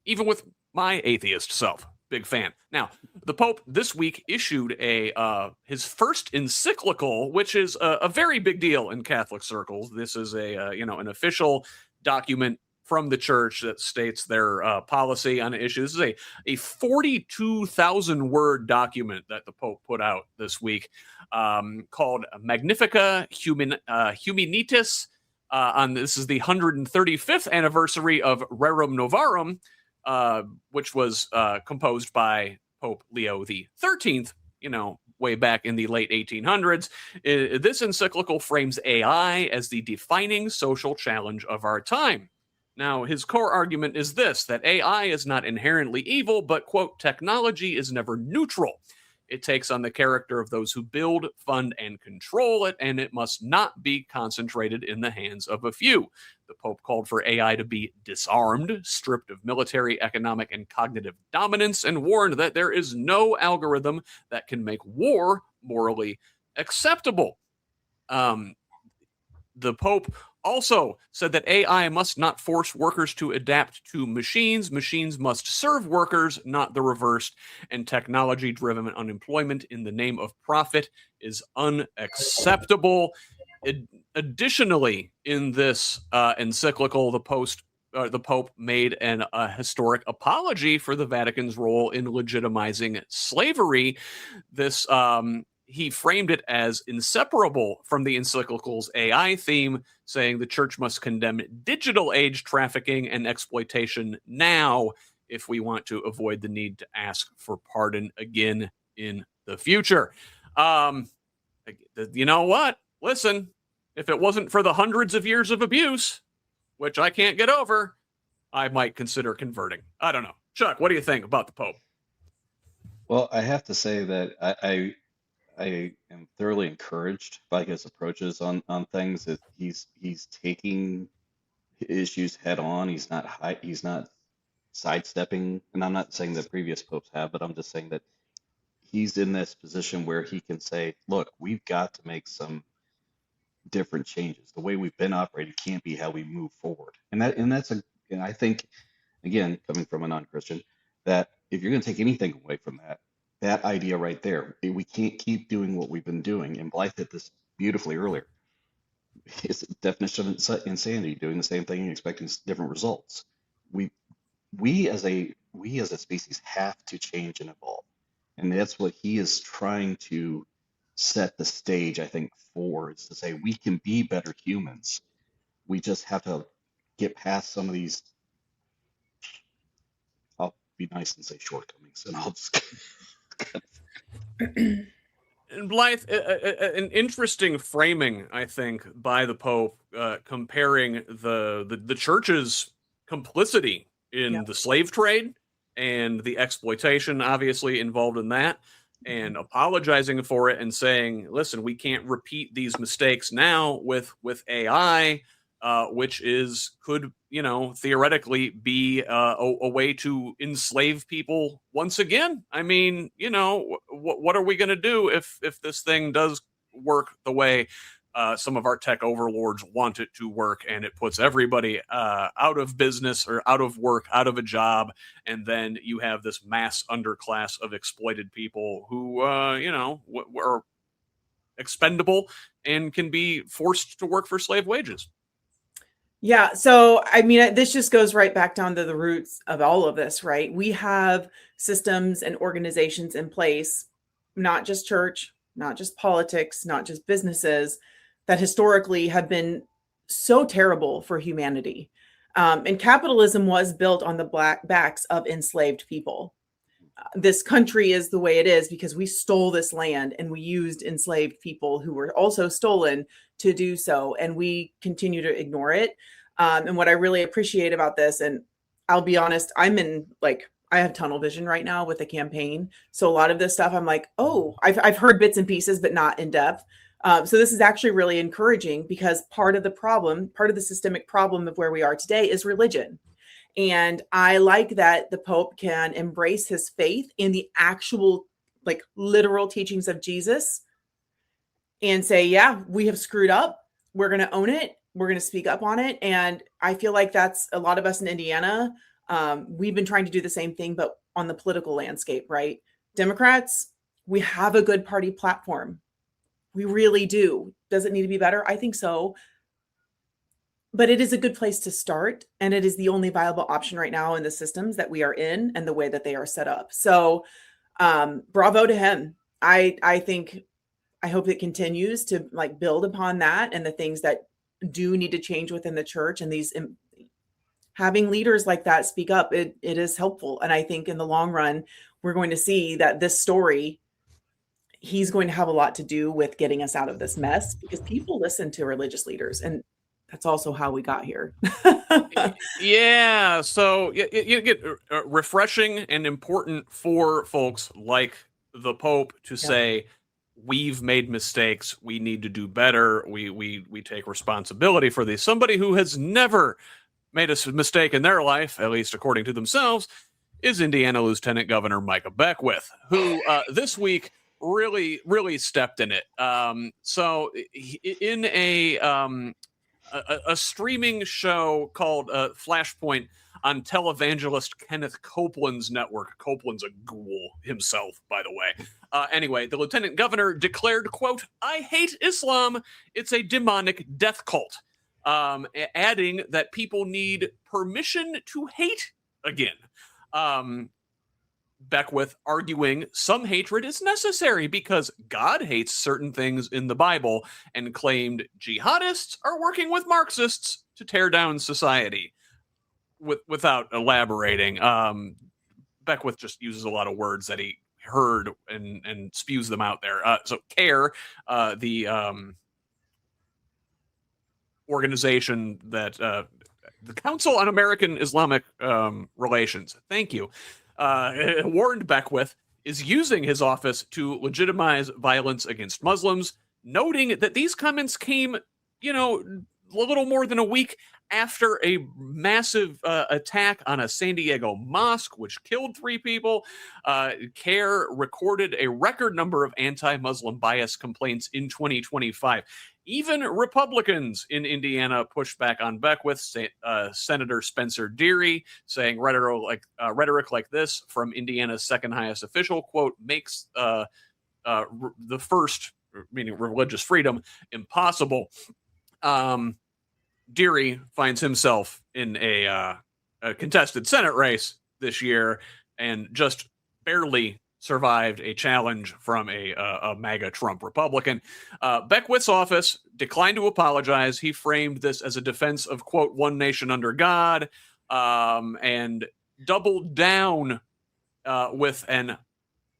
with my atheist self. big fan. Now, the Pope this week issued his first encyclical, which is a very big deal in Catholic circles. This is an official document from the church that states their policy on an issue. This is a 42,000 word document that the Pope put out this week called Magnifica Humanitas. This is the 135th anniversary of Rerum Novarum, which was composed by Pope Leo XIII, way back in the late 1800s. This encyclical frames AI as the defining social challenge of our time. Now, his core argument is this, that AI is not inherently evil, but, quote, technology is never neutral. It takes on the character of those who build, fund, and control it, and it must not be concentrated in the hands of a few. The Pope called for AI to be disarmed, stripped of military, economic, and cognitive dominance, and warned that there is no algorithm that can make war morally acceptable. The Pope also said that AI must not force workers to adapt to machines. Machines must serve workers, not the reverse. And technology-driven unemployment in the name of profit is unacceptable. Additionally, in this encyclical, the Pope made a historic apology for the Vatican's role in legitimizing slavery. This he framed it as inseparable from the encyclical's AI theme, saying the church must condemn digital age trafficking and exploitation now if we want to avoid the need to ask for pardon again in the future. You know what? Listen, if it wasn't for the hundreds of years of abuse, which I can't get over, I might consider converting. I don't know. Chuck, what do you think about the Pope? Well, I have to say that I am thoroughly encouraged by his approaches on things. That he's taking issues head on. He's not sidestepping, and I'm not saying that previous popes have, but I'm just saying that he's in this position where he can say, look, we've got to make some different changes. The way we've been operating can't be how we move forward. And I think, again, coming from a non-Christian, that if you're going to take anything away from that idea right there, we can't keep doing what we've been doing. And Blythe hit this beautifully earlier. It's the definition of insanity, doing the same thing and expecting different results. We as a species have to change and evolve. And that's what he is trying to set the stage, I think, for, is to say we can be better humans. We just have to get past some of these, I'll be nice and say shortcomings, and I'll just And Blythe, an interesting framing, I think, by the Pope, comparing the church's complicity in the slave trade and the exploitation, obviously, involved in that, and apologizing for it and saying, listen, we can't repeat these mistakes now with AI, which could theoretically be a way to enslave people once again. I mean, what are we going to do if this thing does work the way some of our tech overlords want it to work, and it puts everybody out of business or out of work, out of a job, and then you have this mass underclass of exploited people who are expendable and can be forced to work for slave wages. Yeah. So, I mean, this just goes right back down to the roots of all of this, right? We have systems and organizations in place, not just church, not just politics, not just businesses, that historically have been so terrible for humanity. And capitalism was built on the backs of enslaved people. This country is the way it is because we stole this land and we used enslaved people who were also stolen to do so. And we continue to ignore it. And what I really appreciate about this, and I'll be honest, I have tunnel vision right now with the campaign. So a lot of this stuff, I'm like, oh, I've heard bits and pieces, but not in depth. So this is actually really encouraging because part of the systemic problem of where we are today is religion. And I like that the Pope can embrace his faith in the actual, literal teachings of Jesus and say, yeah, we have screwed up. We're going to own it. We're going to speak up on it. And I feel like that's a lot of us in Indiana We've been trying to do the same thing, but on the political landscape, right? Democrats, we have a good party platform. We really do. Does it need to be better? I think so. But it is a good place to start. And it is the only viable option right now in the systems that we are in and the way that they are set up. So bravo to him. I think, I hope it continues to like build upon that and the things that do need to change within the church, and these having leaders like that speak up, it is helpful. And I think in the long run, we're going to see that this story, he's going to have a lot to do with getting us out of this mess, because people listen to religious leaders, and that's also how we got here. Yeah, so you get refreshing and important for folks like the Pope to say, we've made mistakes, we need to do better, we take responsibility for these. Somebody who has never made a mistake in their life, at least according to themselves, is Indiana Lieutenant Governor Micah Beckwith, who this week really stepped in it. So in a streaming show called Flashpoint on televangelist Kenneth Copeland's network. Copeland's a ghoul himself, by the way. Anyway, the lieutenant governor declared, quote, "I hate Islam. It's a demonic death cult." Adding that people need permission to hate again. Beckwith arguing some hatred is necessary because God hates certain things in the Bible, and claimed jihadists are working with Marxists to tear down society. Without elaborating, Beckwith just uses a lot of words that he heard and spews them out there. So CARE, the organization that the Council on American Islamic Relations, thank you, warned Beckwith is using his office to legitimize violence against Muslims, noting that these comments came, a little more than a week after a massive attack on a San Diego mosque, which killed 3 people. CARE recorded a record number of anti-Muslim bias complaints in 2025. Even Republicans in Indiana pushed back on Beckwith. Senator Spencer Deary saying rhetoric like this from Indiana's second highest official, quote, makes the first, meaning religious freedom, impossible. Deary finds himself in a contested Senate race this year and just barely survived a challenge from a MAGA Trump Republican. Beckwith's office declined to apologize. He framed this as a defense of, quote, one nation under God, and doubled down with an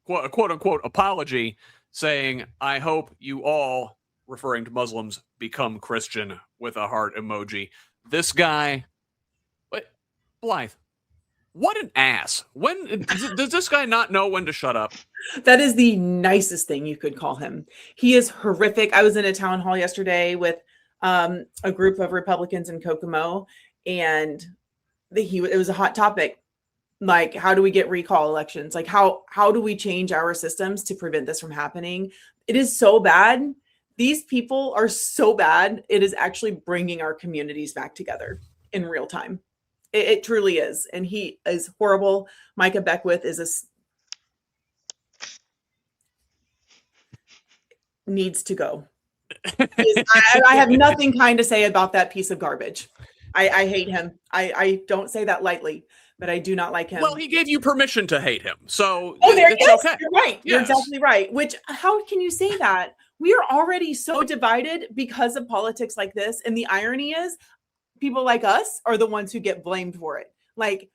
quote unquote apology, saying, "I hope you all," referring to Muslims, "become Christian," with a heart emoji. This guy, Blythe, what an ass. When does this guy not know when to shut up? That is the nicest thing you could call him. He is horrific. I was in a town hall yesterday with a group of Republicans in Kokomo, and it was a hot topic. Like, how do we get recall elections? Like, how do we change our systems to prevent this from happening? It is so bad. These people are so bad. It is actually bringing our communities back together in real time. It truly is. And he is horrible. Micah Beckwith needs to go. I have nothing kind to say about that piece of garbage. I hate him. I don't say that lightly, but I do not like him. Well, he gave you permission to hate him. So yes, okay. You're right. Yes. You're exactly right. How can you say that? We are already so divided because of politics like this. And the irony is, people like us are the ones who get blamed for it. Like,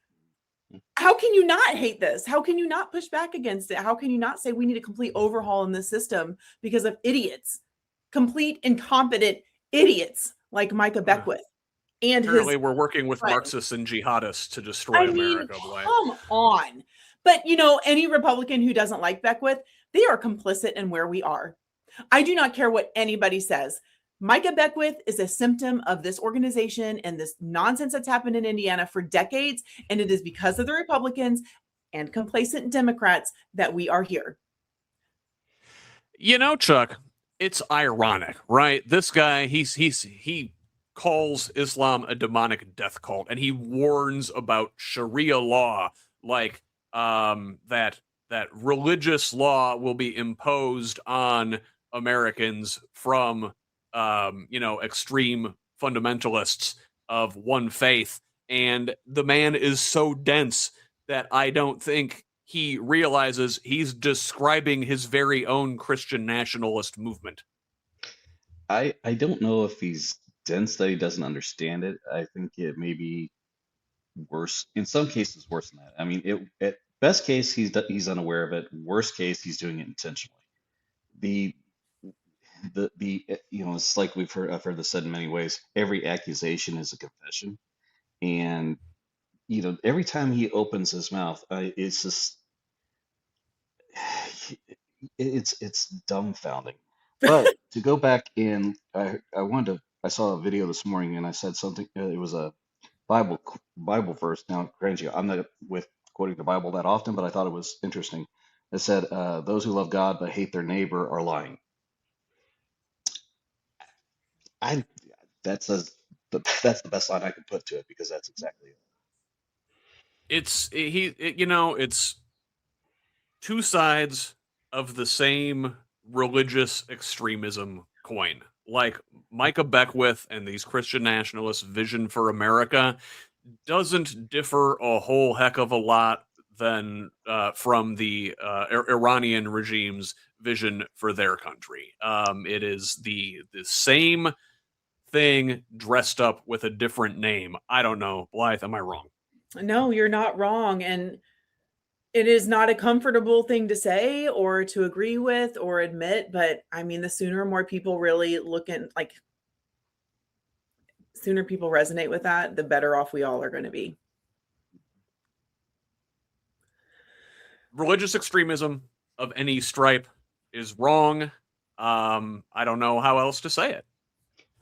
how can you not hate this? How can you not push back against it? How can you not say we need a complete overhaul in this system because of idiots, complete incompetent idiots like Micah Beckwith? And apparently we're working with Marxists and jihadists to destroy America. Come on. But, any Republican who doesn't like Beckwith, they are complicit in where we are. I do not care what anybody says. Micah Beckwith is a symptom of this organization and this nonsense that's happened in Indiana for decades. And it is because of the Republicans and complacent Democrats that we are here. Chuck, it's ironic, right? This guy, he calls Islam a demonic death cult, and he warns about Sharia law, like that religious law will be imposed on Americans from extreme fundamentalists of one faith. And the man is so dense that I don't think he realizes he's describing his very own Christian nationalist movement. I don't know if he's dense that he doesn't understand it. I think it may be worse. In some cases, worse than that. I mean, at best case, he's unaware of it. Worst case, he's doing it intentionally. The it's like I've heard this said in many ways. Every accusation is a confession, and every time he opens his mouth, it's just it's dumbfounding. But to go back in, I saw a video this morning and I said something. It was a Bible verse. Now, granted, I'm not with quoting the Bible that often, but I thought it was interesting. It said, "Those who love God but hate their neighbor are lying." I that's as that's the best line I can put to it, because that's exactly it. It's two sides of the same religious extremism coin. Like Micah Beckwith and these Christian nationalists' vision for America doesn't differ a whole heck of a lot than from the Iranian regime's vision for their country. It is the same thing dressed up with a different name. I don't know. Blythe, am I wrong? No, you're not wrong. And it is not a comfortable thing to say or to agree with or admit, but I mean, the sooner more people really sooner people resonate with that, the better off we all are going to be. Religious extremism of any stripe is wrong. I don't know how else to say it.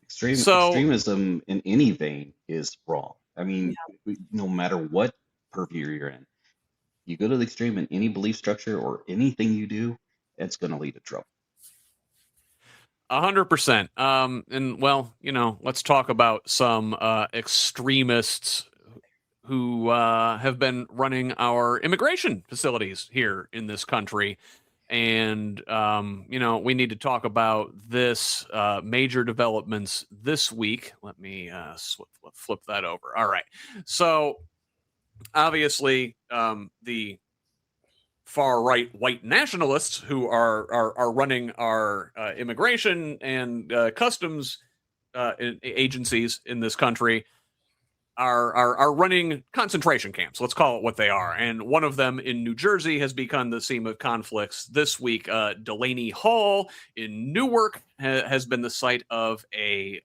Extremism in any vein is wrong. I mean, no matter what purview you're in, you go to the extreme in any belief structure or anything you do, it's going to lead to trouble. 100%. And well, let's talk about some extremists who have been running our immigration facilities here in this country. And, we need to talk about this major developments this week. Let me flip that over. All right. So obviously, the far right white nationalists who are running our immigration and customs agencies in this country are running concentration camps. Let's call it what they are. And one of them in New Jersey has become the scene of conflicts this week. Delaney Hall in Newark has been the site of a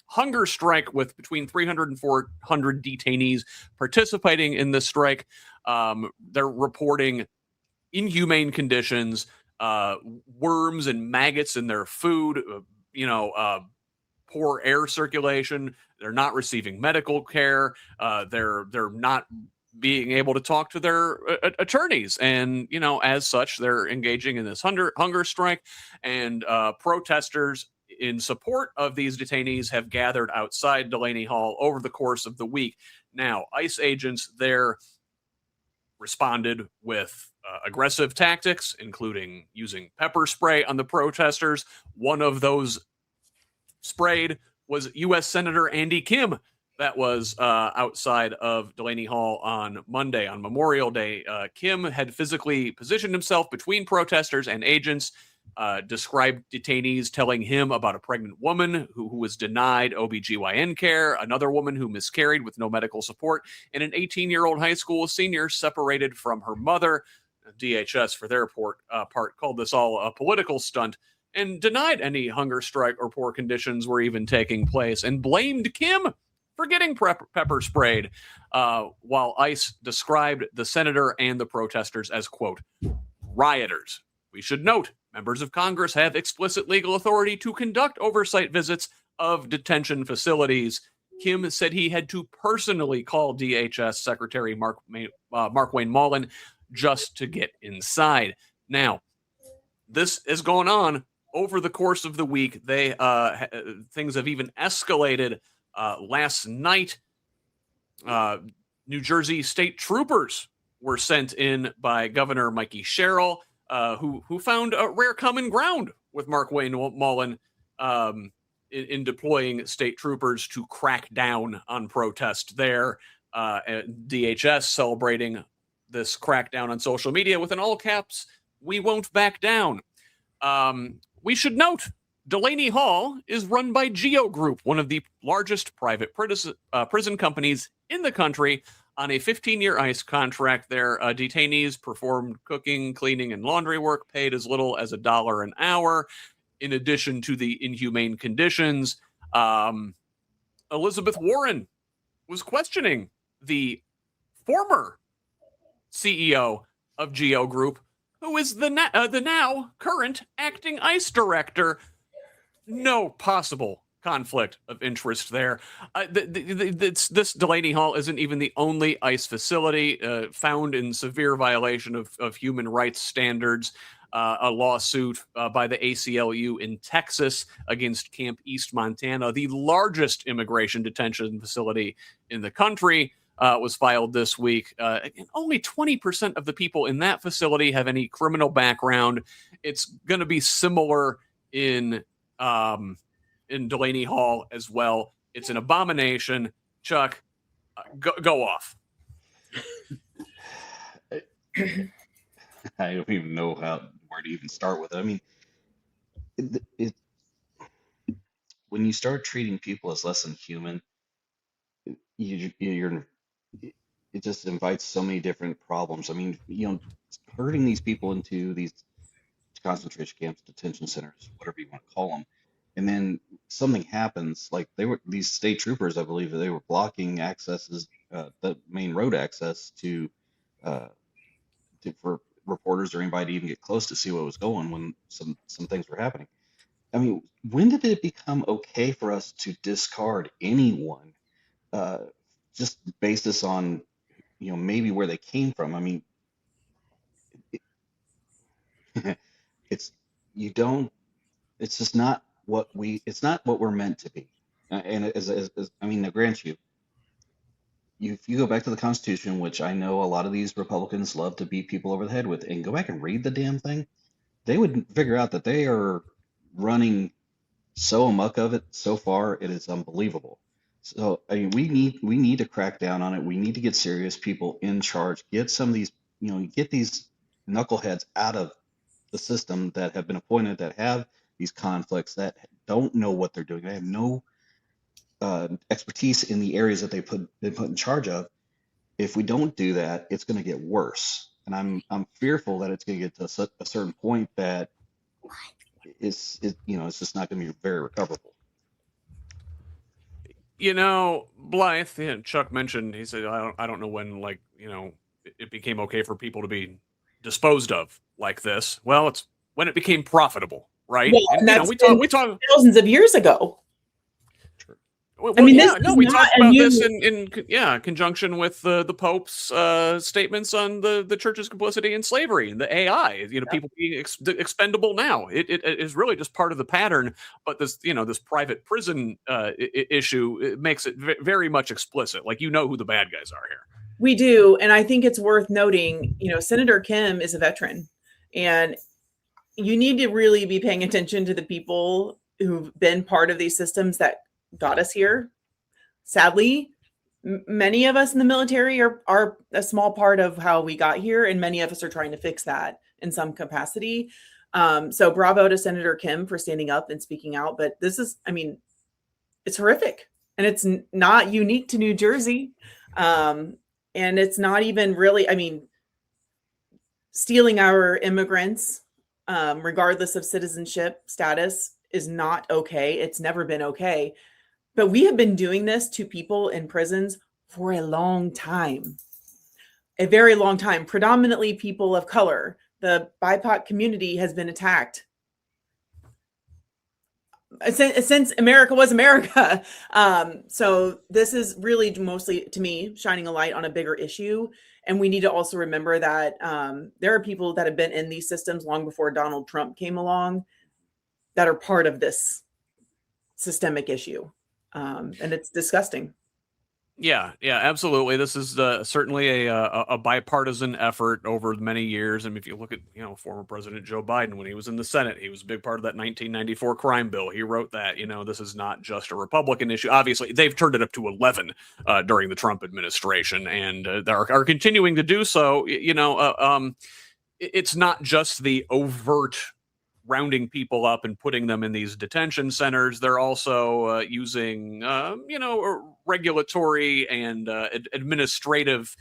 hunger strike with between 300 and 400 detainees participating in this strike. They're reporting inhumane conditions, worms and maggots in their food, poor air circulation. They're not receiving medical care. They're not being able to talk to their attorneys. And, as such, they're engaging in this hunger strike. And protesters in support of these detainees have gathered outside Delaney Hall over the course of the week. Now, ICE agents there responded with aggressive tactics, including using pepper spray on the protesters. One of those sprayed was U.S. Senator Andy Kim. That was outside of Delaney Hall on Monday, on Memorial Day. Kim had physically positioned himself between protesters and agents, described detainees telling him about a pregnant woman who was denied OBGYN care, another woman who miscarried with no medical support, and an 18-year-old high school senior separated from her mother. DHS, for their part, called this all a political stunt and denied any hunger strike or poor conditions were even taking place, and blamed Kim for getting pepper sprayed, while ICE described the senator and the protesters as, quote, rioters. We should note, members of Congress have explicit legal authority to conduct oversight visits of detention facilities. Kim said he had to personally call DHS Secretary Mark Wayne Mullen just to get inside. Now, this is going on over the course of the week. Things have even escalated Last night, New Jersey state troopers were sent in by Governor Mikey Sherrill, who found a rare common ground with Mark Wayne Mullen in deploying state troopers to crack down on protest there. DHS celebrating this crackdown on social media with an all caps, "We won't back down." We should note, Delaney Hall is run by Geo Group, one of the largest private prison companies in the country. On a 15-year ICE contract, their detainees performed cooking, cleaning, and laundry work, paid as little as $1 an hour. In addition to the inhumane conditions, Elizabeth Warren was questioning the former CEO of Geo Group, who is the now current acting ICE director. No possible conflict of interest there. This Delaney Hall isn't even the only ICE facility found in severe violation of human rights standards. A lawsuit by the ACLU in Texas against Camp East Montana, the largest immigration detention facility in the country, was filed this week. And only 20% of the people in that facility have any criminal background. It's going to be similar in Delaney Hall as well. It's an abomination. Chuck, go off. I don't even know where to even start with it. I mean, when you start treating people as less than human, it just invites so many different problems. I mean, herding these people into these concentration camps, detention centers, whatever you want to call them, and then something happens. Like these state troopers, I believe, they were blocking accesses, the main road access for reporters or anybody to even get close to see what was going when some things were happening. I mean, when did it become okay for us to discard anyone just based this on maybe where they came from? I mean, it's just not it's not what we're meant to be. And I mean, I grant you, if you go back to the Constitution, which I know a lot of these Republicans love to beat people over the head with, and go back and read the damn thing, they would figure out that they are running so amok of it so far, it is unbelievable. So I mean, we need to crack down on it. We need to get serious people in charge. Get some of these, get these knuckleheads out of the system that have been appointed, that have these conflicts, that don't know what they're doing. They have no expertise in the areas that they've been put in charge of. If we don't do that, it's going to get worse. And I'm fearful that it's going to get to a certain point that it's just not going to be very recoverable. Blythe, Chuck mentioned, he said, I don't know when, it became okay for people to be disposed of like this. Well, it's when it became profitable, right? Well, and we talk thousands of years ago. Well, we talked about this in conjunction with the Pope's statements on the church's complicity in slavery and the AI. People being expendable now. It is really just part of the pattern. But this private prison issue, it makes it very much explicit. Like, who the bad guys are here. We do, and I think it's worth noting. Senator Kim is a veteran, and you need to really be paying attention to the people who've been part of these systems that got us here. Sadly, many of us in the military are a small part of how we got here, and many of us are trying to fix that in some capacity. So bravo to Senator Kim for standing up and speaking out. But this is, it's horrific, and it's not unique to New Jersey. And it's not even really, stealing our immigrants, regardless of citizenship status, is not okay. It's never been okay. But we have been doing this to people in prisons for a long time, a very long time, predominantly people of color. The BIPOC community has been attacked since America was America. So this is really mostly, to me, shining a light on a bigger issue. And we need to also remember that there are people that have been in these systems long before Donald Trump came along that are part of this systemic issue. And it's disgusting. Yeah, absolutely. This is certainly a bipartisan effort over many years. And if you look at former President Joe Biden when he was in the Senate, he was a big part of that 1994 crime bill. He wrote that. This is not just a Republican issue. Obviously, they've turned it up to 11 during the Trump administration, and they are continuing to do so. It's not just the overt rounding people up and putting them in these detention centers. They're also using, regulatory and administrative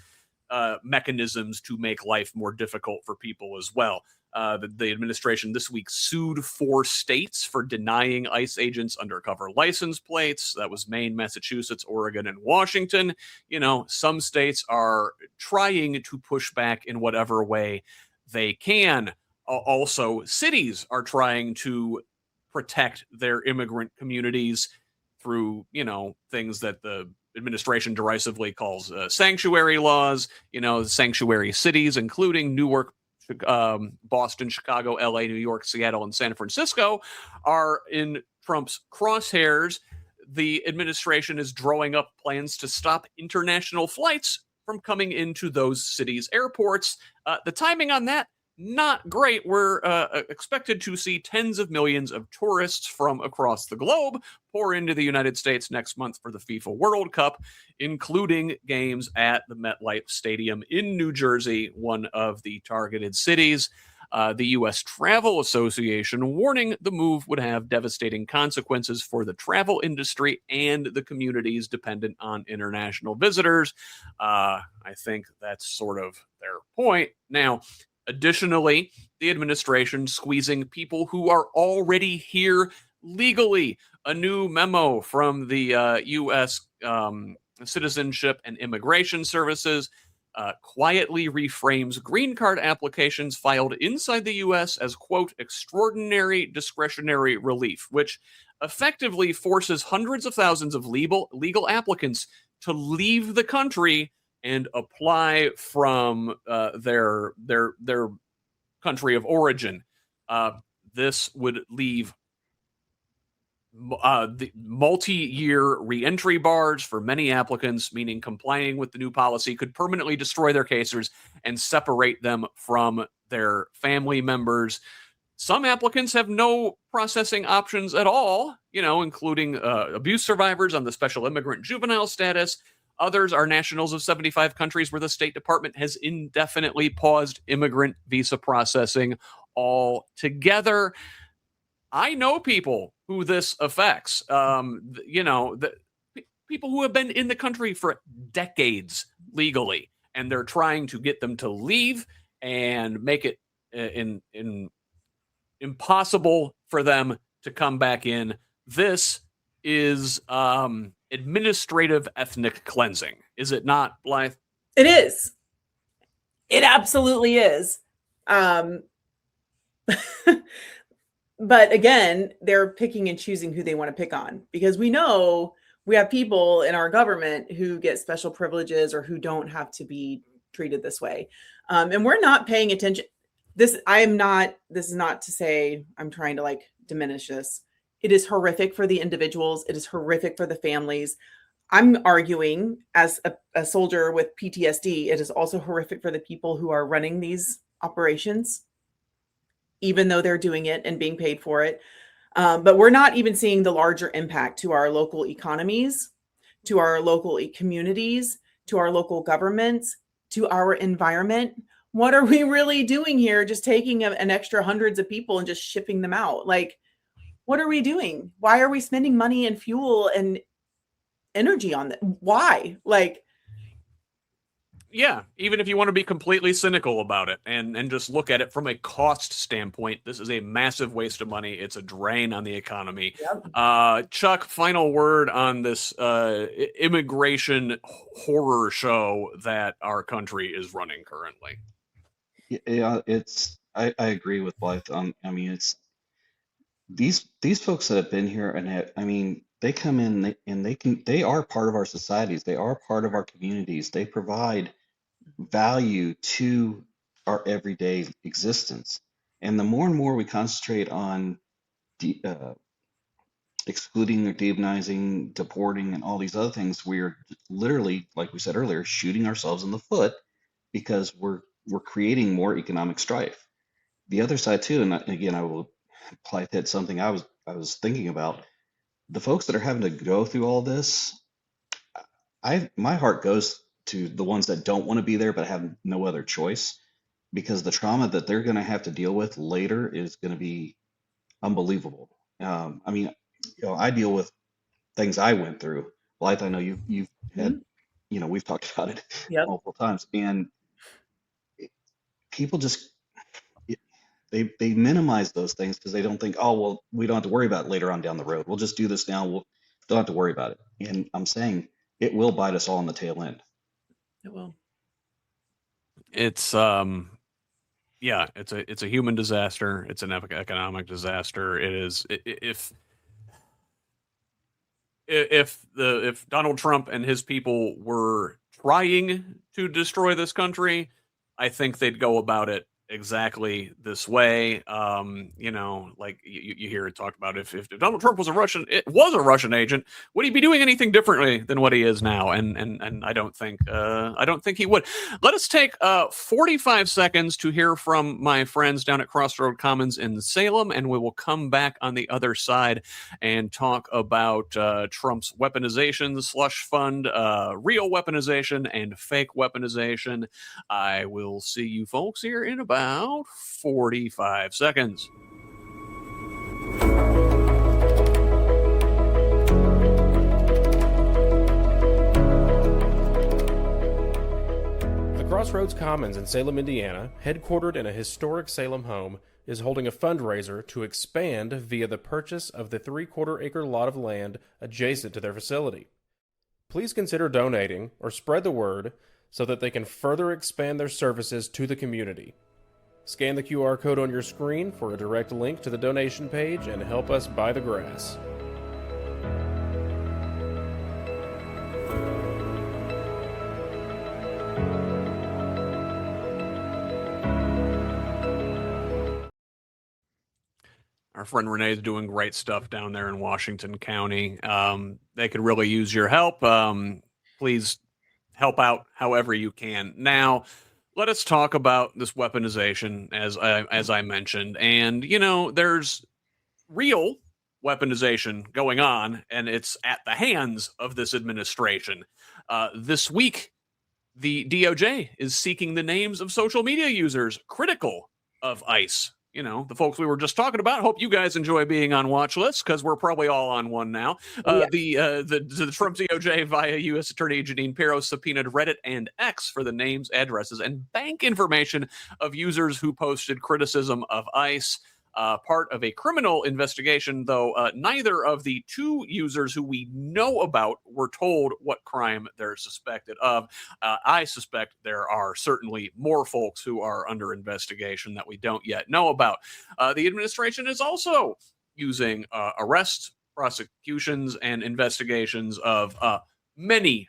mechanisms to make life more difficult for people as well. The administration this week sued 4 states for denying ICE agents undercover license plates. That was Maine, Massachusetts, Oregon, and Washington. Some states are trying to push back in whatever way they can. Also, cities are trying to protect their immigrant communities through, things that the administration derisively calls sanctuary laws. Sanctuary cities, including Newark, Boston, Chicago, LA, New York, Seattle, and San Francisco, are in Trump's crosshairs. The administration is drawing up plans to stop international flights from coming into those cities' airports. The timing on that, not great. We're expected to see tens of millions of tourists from across the globe pour into the United States next month for the FIFA World Cup, including games at the MetLife Stadium in New Jersey, one of the targeted cities. The U.S. Travel Association warning the move would have devastating consequences for the travel industry and the communities dependent on international visitors. I think that's sort of their point. Now, additionally, the administration squeezing people who are already here legally. A new memo from the U.S. Citizenship and Immigration Services quietly reframes green card applications filed inside the U.S. as, quote, extraordinary discretionary relief, which effectively forces hundreds of thousands of legal applicants to leave the country and apply from their country of origin. This would leave the multi-year reentry bars for many applicants, meaning complying with the new policy could permanently destroy their cases and separate them from their family members. Some applicants have no processing options at all, including abuse survivors on the special immigrant juvenile status. Others are nationals of 75 countries where the State Department has indefinitely paused immigrant visa processing altogether. I know people who this affects, people who have been in the country for decades legally, and they're trying to get them to leave and make it impossible for them to come back in. This is administrative ethnic cleansing, is it not, Blythe? It is. It absolutely is. But again, they're picking and choosing who they want to pick on, because we know we have people in our government who get special privileges or who don't have to be treated this way. And we're not paying attention. This is not to say I'm trying to diminish this. It is horrific for the individuals. It is horrific for the families. I'm arguing as a soldier with PTSD, it is also horrific for the people who are running these operations, even though they're doing it and being paid for it. But we're not even seeing the larger impact to our local economies, to our local communities, to our local governments, to our environment. What are we really doing here? Just taking an extra hundreds of people and just shipping them out. What are we doing? Why are we spending money and fuel and energy on that? Why? Yeah, even if you want to be completely cynical about it and just look at it from a cost standpoint, this is a massive waste of money. It's a drain on the economy. Yep. Chuck, final word on this immigration horror show that our country is running currently. Yeah, I agree with Blythe. It's these folks that have been here and they come in and they are part of our societies. They are part of our communities. They provide value to our everyday existence. And the more and more we concentrate on excluding or demonizing, deporting, and all these other things, we're literally, like we said earlier, shooting ourselves in the foot because we're creating more economic strife. The other side too, and again, I will Blythe hit something I was thinking about. The folks that are having to go through all this, my heart goes to the ones that don't want to be there but have no other choice, because the trauma that they're going to have to deal with later is going to be unbelievable. I mean, I deal with things I went through. Blythe, I know you've had, we've talked about it Yep. multiple times, and people just they minimize those things because they don't think, oh well, we don't have to worry about it later on down the road. We'll just do this now. We'll don't have to worry about it. And I'm saying it will bite us all in the tail end. It will. It's yeah, it's a human disaster. It's an economic disaster. It is if Donald Trump and his people were trying to destroy this country, I think they'd go about it exactly this way. Like you hear it talked about if Donald Trump was a Russian agent, would he be doing anything differently than what he is now? And I don't think he would. Let us take 45 seconds to hear from my friends down at Crossroad Commons in Salem, and we will come back on the other side and talk about Trump's weaponization, the slush fund, real weaponization and fake weaponization. I will see you folks here in about 45 seconds. The Crossroads Commons in Salem, Indiana, headquartered in a historic Salem home, is holding a fundraiser to expand via the purchase of the 3/4-acre lot of land adjacent to their facility. Please consider donating or spread the word so that they can further expand their services to the community. Scan the QR code on your screen for a direct link to the donation page and help us buy the grass. Our friend Renee is doing great stuff down there in Washington County. They could really use your help. Please help out however you can. Now, let us talk about this weaponization, as I mentioned. And, there's real weaponization going on, and it's at the hands of this administration. This week, the DOJ is seeking the names of social media users critical of ICE. The folks we were just talking about. Hope you guys enjoy being on watch lists, because we're probably all on one now. The Trump DOJ via U.S. Attorney Janine Pirro subpoenaed Reddit and X for the names, addresses, and bank information of users who posted criticism of ICE. Part of a criminal investigation, though neither of the two users who we know about were told what crime they're suspected of. I suspect there are certainly more folks who are under investigation that we don't yet know about. The administration is also using arrests, prosecutions, and investigations of many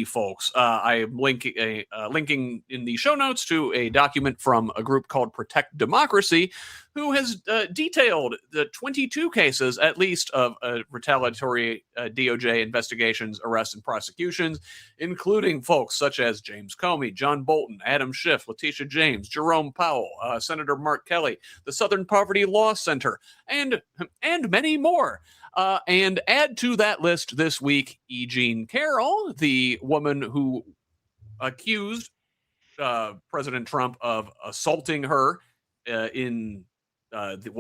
folks. I am linking in the show notes to a document from a group called Protect Democracy, who has detailed the 22 cases, at least, of retaliatory DOJ investigations, arrests, and prosecutions, including folks such as James Comey, John Bolton, Adam Schiff, Letitia James, Jerome Powell, Senator Mark Kelly, the Southern Poverty Law Center, and many more. And add to that list this week E. Jean Carroll, the woman who accused President Trump of assaulting her in the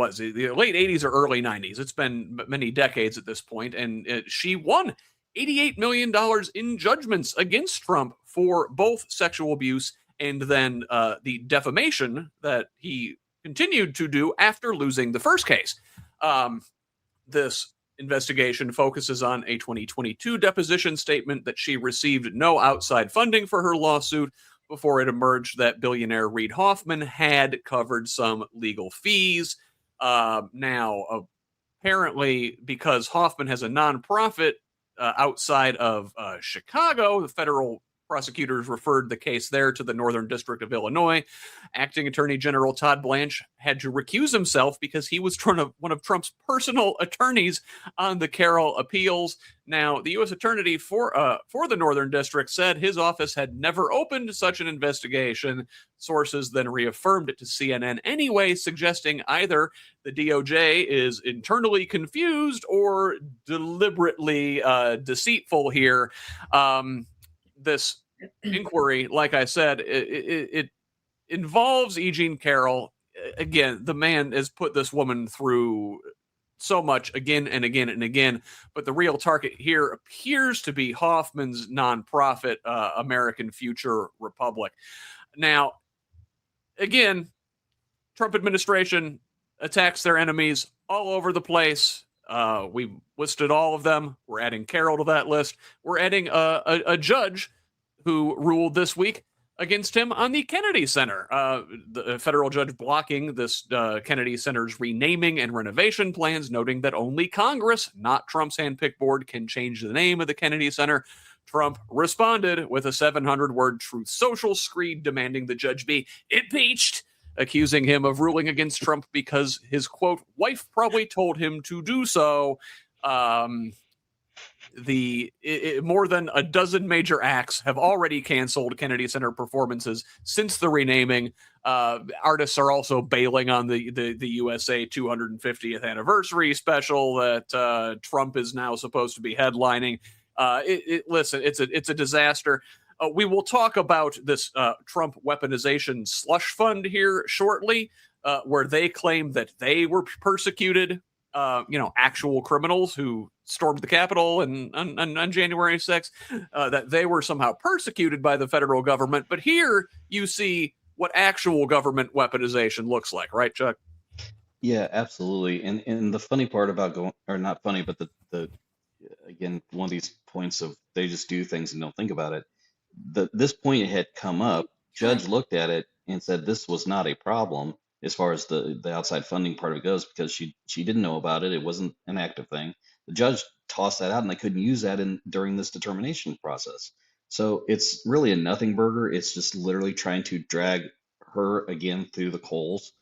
late 80s or early 90s. It's been many decades at this point, and she won $88 million in judgments against Trump for both sexual abuse and then the defamation that he continued to do after losing the first case. This investigation focuses on a 2022 deposition statement that she received no outside funding for her lawsuit before it emerged that billionaire Reid Hoffman had covered some legal fees. Now, apparently, because Hoffman has a nonprofit outside of Chicago, the federal Prosecutors referred the case there to the Northern District of Illinois. Acting Attorney General Todd Blanche had to recuse himself because he was one of Trump's personal attorneys on the Carroll appeals. Now, the U.S. Attorney for the Northern District said his office had never opened such an investigation. Sources then reaffirmed it to CNN anyway, suggesting either the DOJ is internally confused or deliberately deceitful here. This inquiry, like I said, it involves E. Jean Carroll. Again, the man has put this woman through so much again and again and again, but the real target here appears to be Hoffman's nonprofit, American Future Republic. Now, again, Trump administration attacks their enemies all over the place. We've listed all of them. We're adding Carroll to that list. We're adding a judge who ruled this week against him on the Kennedy Center. The federal judge blocking this Kennedy Center's renaming and renovation plans, noting that only Congress, not Trump's handpicked board, can change the name of the Kennedy Center. Trump responded with a 700-word Truth Social screed demanding the judge be impeached, accusing him of ruling against Trump because his, quote, wife probably told him to do so. More than a dozen major acts have already canceled Kennedy Center performances since the renaming. Artists are also bailing on the USA 250th anniversary special that Trump is now supposed to be headlining. Listen, it's a disaster. We will talk about this Trump weaponization slush fund here shortly, where they claim that they were persecuted, actual criminals who stormed the Capitol and on January 6th, that they were somehow persecuted by the federal government. But here you see what actual government weaponization looks like, right, Chuck? Yeah, absolutely. And the funny part about not funny, but the again, one of these points of they just do things and don't think about it. This point had come up. Judge looked at it and said this was not a problem as far as the outside funding part of it goes, because she didn't know about it. It wasn't an active thing. The judge tossed that out, and they couldn't use that during this determination process. So it's really a nothing burger. It's just literally trying to drag her again through the coals.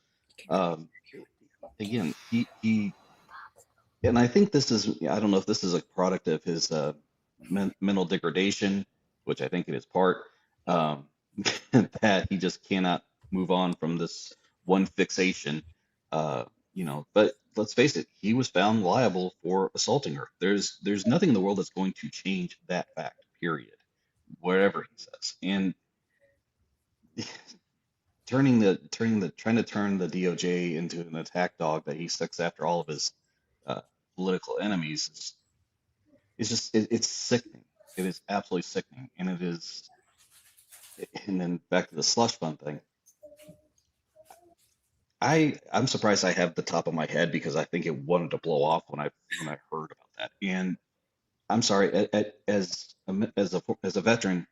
Again, he and I think this is, I don't know if this is a product of his mental degradation, which I think it is part, that he just cannot move on from this one fixation. But let's face it, he was found liable for assaulting her. There's nothing in the world that's going to change that fact, period, whatever he says. And trying to turn the DOJ into an attack dog that he sticks after all of his political enemies it's sickening. It is absolutely sickening. And it is, and then back to the slush fund thing. I'm surprised I have the top of my head, because I think it wanted to blow off when I heard about that. And I'm sorry, as a veteran,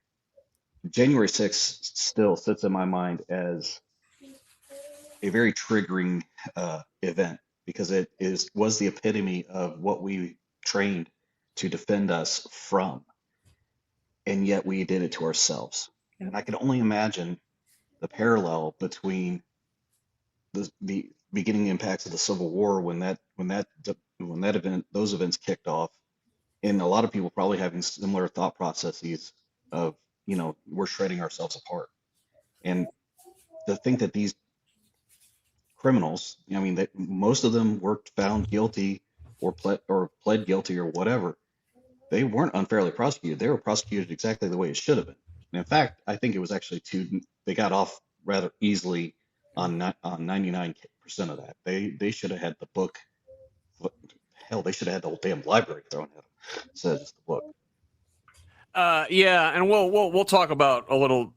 January 6th still sits in my mind as a very triggering event, because it was the epitome of what we trained to defend us from, and yet we did it to ourselves. And I can only imagine the parallel between the beginning impacts of the Civil War when those events kicked off, and a lot of people probably having similar thought processes of, we're shredding ourselves apart. And to think that these criminals, that most of them were found guilty or pled guilty or whatever, they weren't unfairly prosecuted. They were prosecuted exactly the way it should have been. And in fact, I think it was actually they got off rather easily on 99% of that. They should have had the book. Hell, they should have had the whole damn library thrown at them. Says the book. Yeah, and we'll talk about a little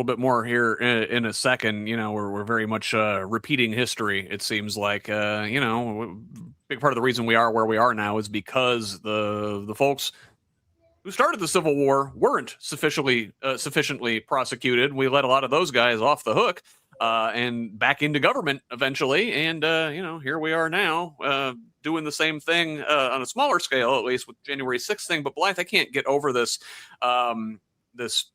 bit more here in a second. We're very much repeating history. It seems like big part of the reason we are where we are now is because the folks who started the Civil War weren't sufficiently prosecuted. We let a lot of those guys off the hook and back into government eventually. And here we are now doing the same thing on a smaller scale, at least with January 6th thing. But Blythe, I can't get over this. this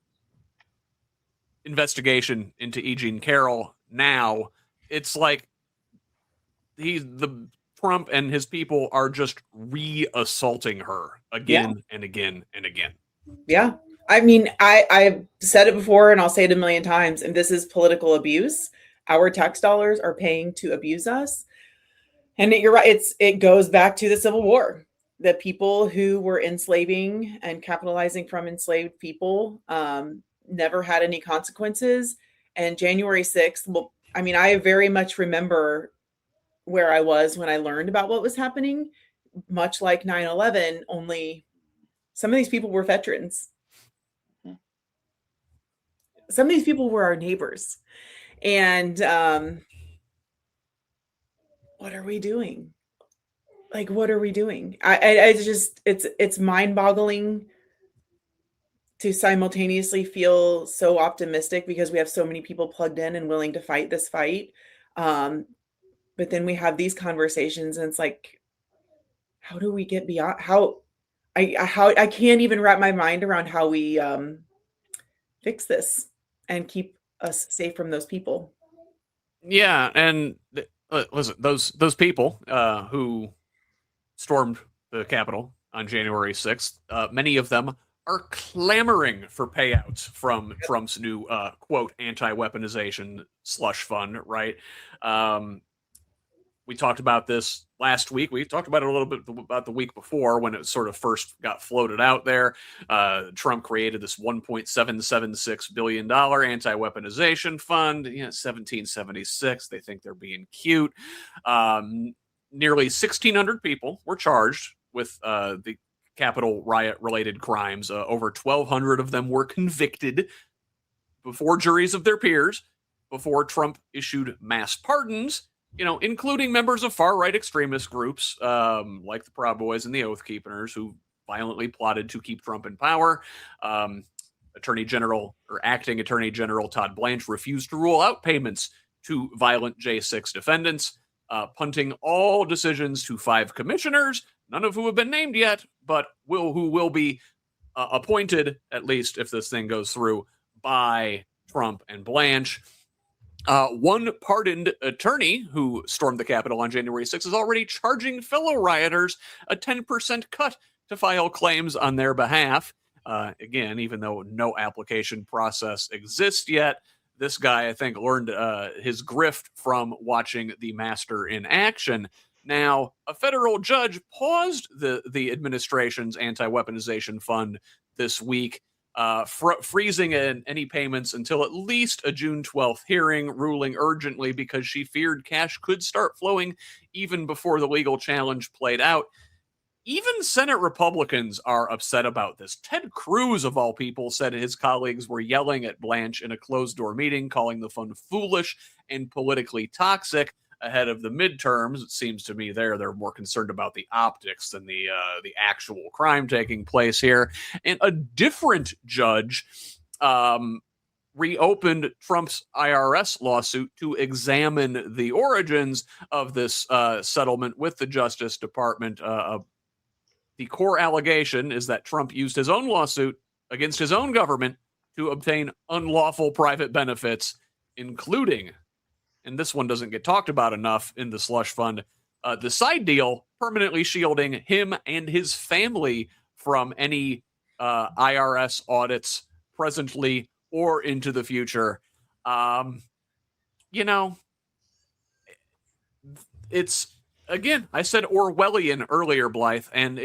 investigation into E. Jean Carroll now, it's like the Trump and his people are just re-assaulting her again and again and again. Yeah. I mean, I've said it before and I'll say it a million times, and this is political abuse. Our tax dollars are paying to abuse us. And you're right. It goes back to the Civil War. The people who were enslaving and capitalizing from enslaved people never had any consequences. And January 6th, well, I mean, I very much remember where I was when I learned about what was happening, much like 9/11, only some of these people were veterans. Some of these people were our neighbors. And what are we doing? Like, what are we doing? I just, it's mind-boggling to simultaneously feel so optimistic because we have so many people plugged in and willing to fight this fight. But then we have these conversations and it's like, how do we get beyond how I can't even wrap my mind around how we fix this and keep us safe from those people. Yeah, and listen, those people who stormed the Capitol on January 6th, many of them are clamoring for payouts from Trump's new quote anti-weaponization slush fund, right? We talked about this last week. We talked about it a little bit about the week before when it sort of first got floated out there. Trump created this $1.776 billion anti-weaponization fund. 1776. They think they're being cute. Nearly 1,600 people were charged with the Capitol riot-related crimes. Over 1,200 of them were convicted before juries of their peers, before Trump issued mass pardons, including members of far-right extremist groups like the Proud Boys and the Oath Keepers, who violently plotted to keep Trump in power. Attorney General or Acting Attorney General Todd Blanche refused to rule out payments to violent J6 defendants, punting all decisions to 5 commissioners, none of who have been named yet, but who will be appointed, at least if this thing goes through, by Trump and Blanche. One pardoned attorney who stormed the Capitol on January 6th is already charging fellow rioters a 10% cut to file claims on their behalf. Again, even though no application process exists yet, this guy, I think, learned his grift from watching the master in action. Now, a federal judge paused the administration's anti-weaponization fund this week, freezing any payments until at least a June 12th hearing, ruling urgently because she feared cash could start flowing even before the legal challenge played out. Even Senate Republicans are upset about this. Ted Cruz, of all people, said his colleagues were yelling at Blanche in a closed-door meeting, calling the fund foolish and politically toxic ahead of the midterms. It seems to me they're more concerned about the optics than the actual crime taking place here. And a different judge reopened Trump's IRS lawsuit to examine the origins of this settlement with the Justice Department. The core allegation is that Trump used his own lawsuit against his own government to obtain unlawful private benefits, including, and this one doesn't get talked about enough in the slush fund, the side deal permanently shielding him and his family from any IRS audits presently or into the future. It's, again, I said Orwellian earlier, Blythe, and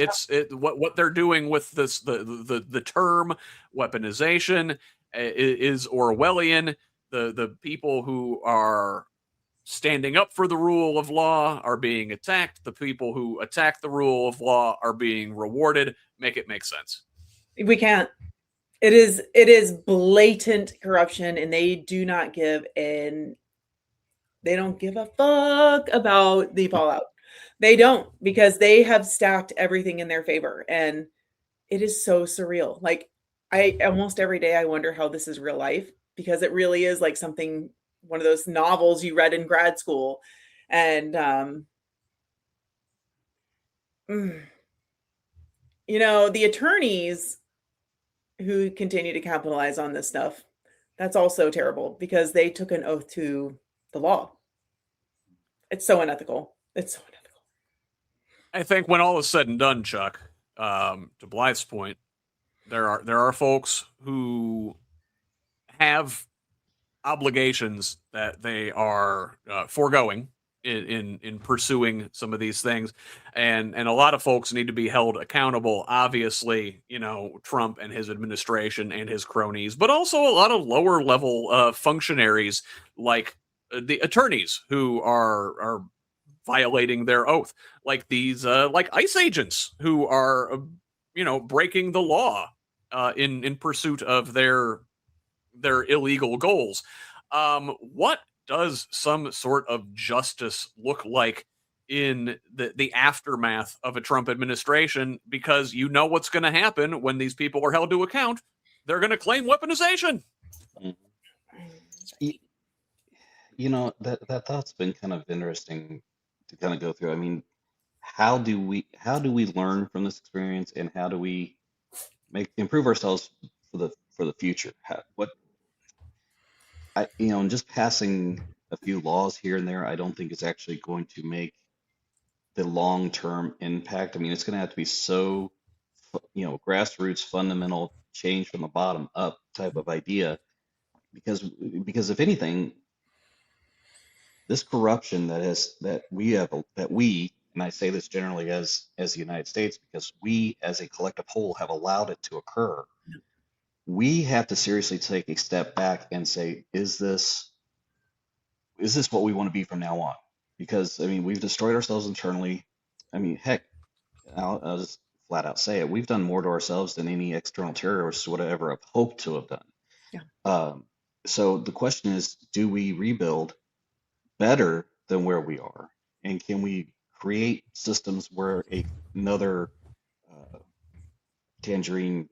what they're doing with this the term weaponization is Orwellian. The people who are standing up for the rule of law are being attacked. The people who attack the rule of law are being rewarded. Make it make sense. We can't. It is blatant corruption, and they do not give in. They don't give a fuck about the fallout. They don't, because they have stacked everything in their favor. And it is so surreal. Like, I almost every day I wonder how this is real life, because it really is like something, one of those novels you read in grad school. And, the attorneys who continue to capitalize on this stuff. That's also terrible because they took an oath to the law. It's so unethical. It's so unethical. I think when all is said and done, Chuck, to Blythe's point, there are folks who have obligations that they are foregoing in pursuing some of these things, and a lot of folks need to be held accountable. Obviously, Trump and his administration and his cronies, but also a lot of lower level functionaries like the attorneys who are violating their oath, like these like ICE agents who are breaking the law in pursuit of their illegal goals. What does some sort of justice look like in the aftermath of a Trump administration? Because what's going to happen when these people are held to account. They're going to claim weaponization. That thought's been kind of interesting to kind of go through. I mean, how do we learn from this experience, and how do we improve ourselves for the future? Just passing a few laws here and there, I don't think is actually going to make the long-term impact. I mean, it's going to have to be so, grassroots, fundamental change from the bottom up type of idea, because if anything, this corruption that we, and I say this generally as the United States, because we as a collective whole have allowed it to occur. We have to seriously take a step back and say, is this what we want to be from now on? Because, I mean, we've destroyed ourselves internally. I mean, heck, I'll just flat out say it. We've done more to ourselves than any external terrorists would ever have hoped to have done. Yeah. So the question is, do we rebuild better than where we are? And can we create systems where another tangerine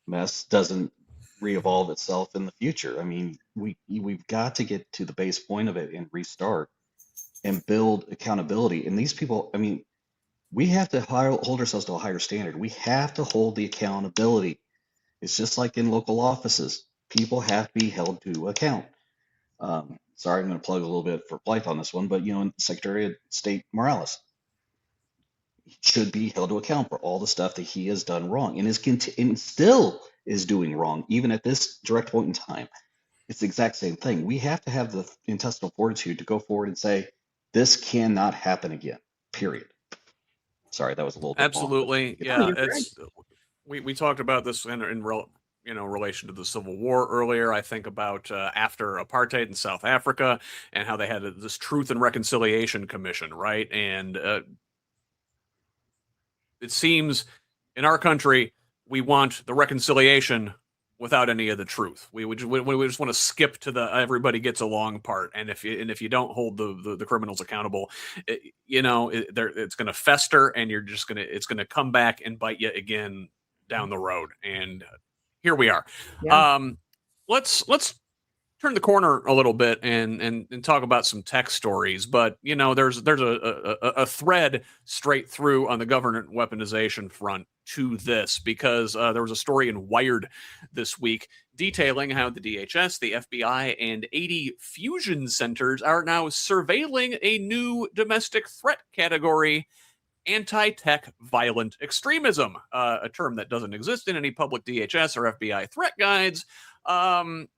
mess doesn't re-evolve itself in the future? I mean, we've got to get to the base point of it and restart and build accountability. And these people, I mean, we have to hold ourselves to a higher standard. We have to hold the accountability. It's just like in local offices. People have to be held to account. Sorry, I'm going to plug a little bit for Blythe on this one, but Secretary of State Morales should be held to account for all the stuff that he has done wrong and still is doing wrong, even at this direct point in time. It's the exact same thing. We have to have the intestinal fortitude to go forward and say, this cannot happen again, period. Sorry, that was a little bit Absolutely. long, yeah, we talked about this in relation to the Civil War earlier. I think about after apartheid in South Africa and how they had this Truth and Reconciliation Commission, right? And it seems in our country, we want the reconciliation without any of the truth. We just want to skip to the everybody gets along part. And if you don't hold the criminals accountable, it's going to fester, and it's going to come back and bite you again down the road. And here we are. Yeah. Let's turn the corner a little bit and talk about some tech stories. But there's a thread straight through on the government weaponization front to this, because there was a story in Wired this week detailing how the DHS, the FBI, and 80 fusion centers are now surveilling a new domestic threat category: anti-tech violent extremism, a term that doesn't exist in any public DHS or FBI threat guides, and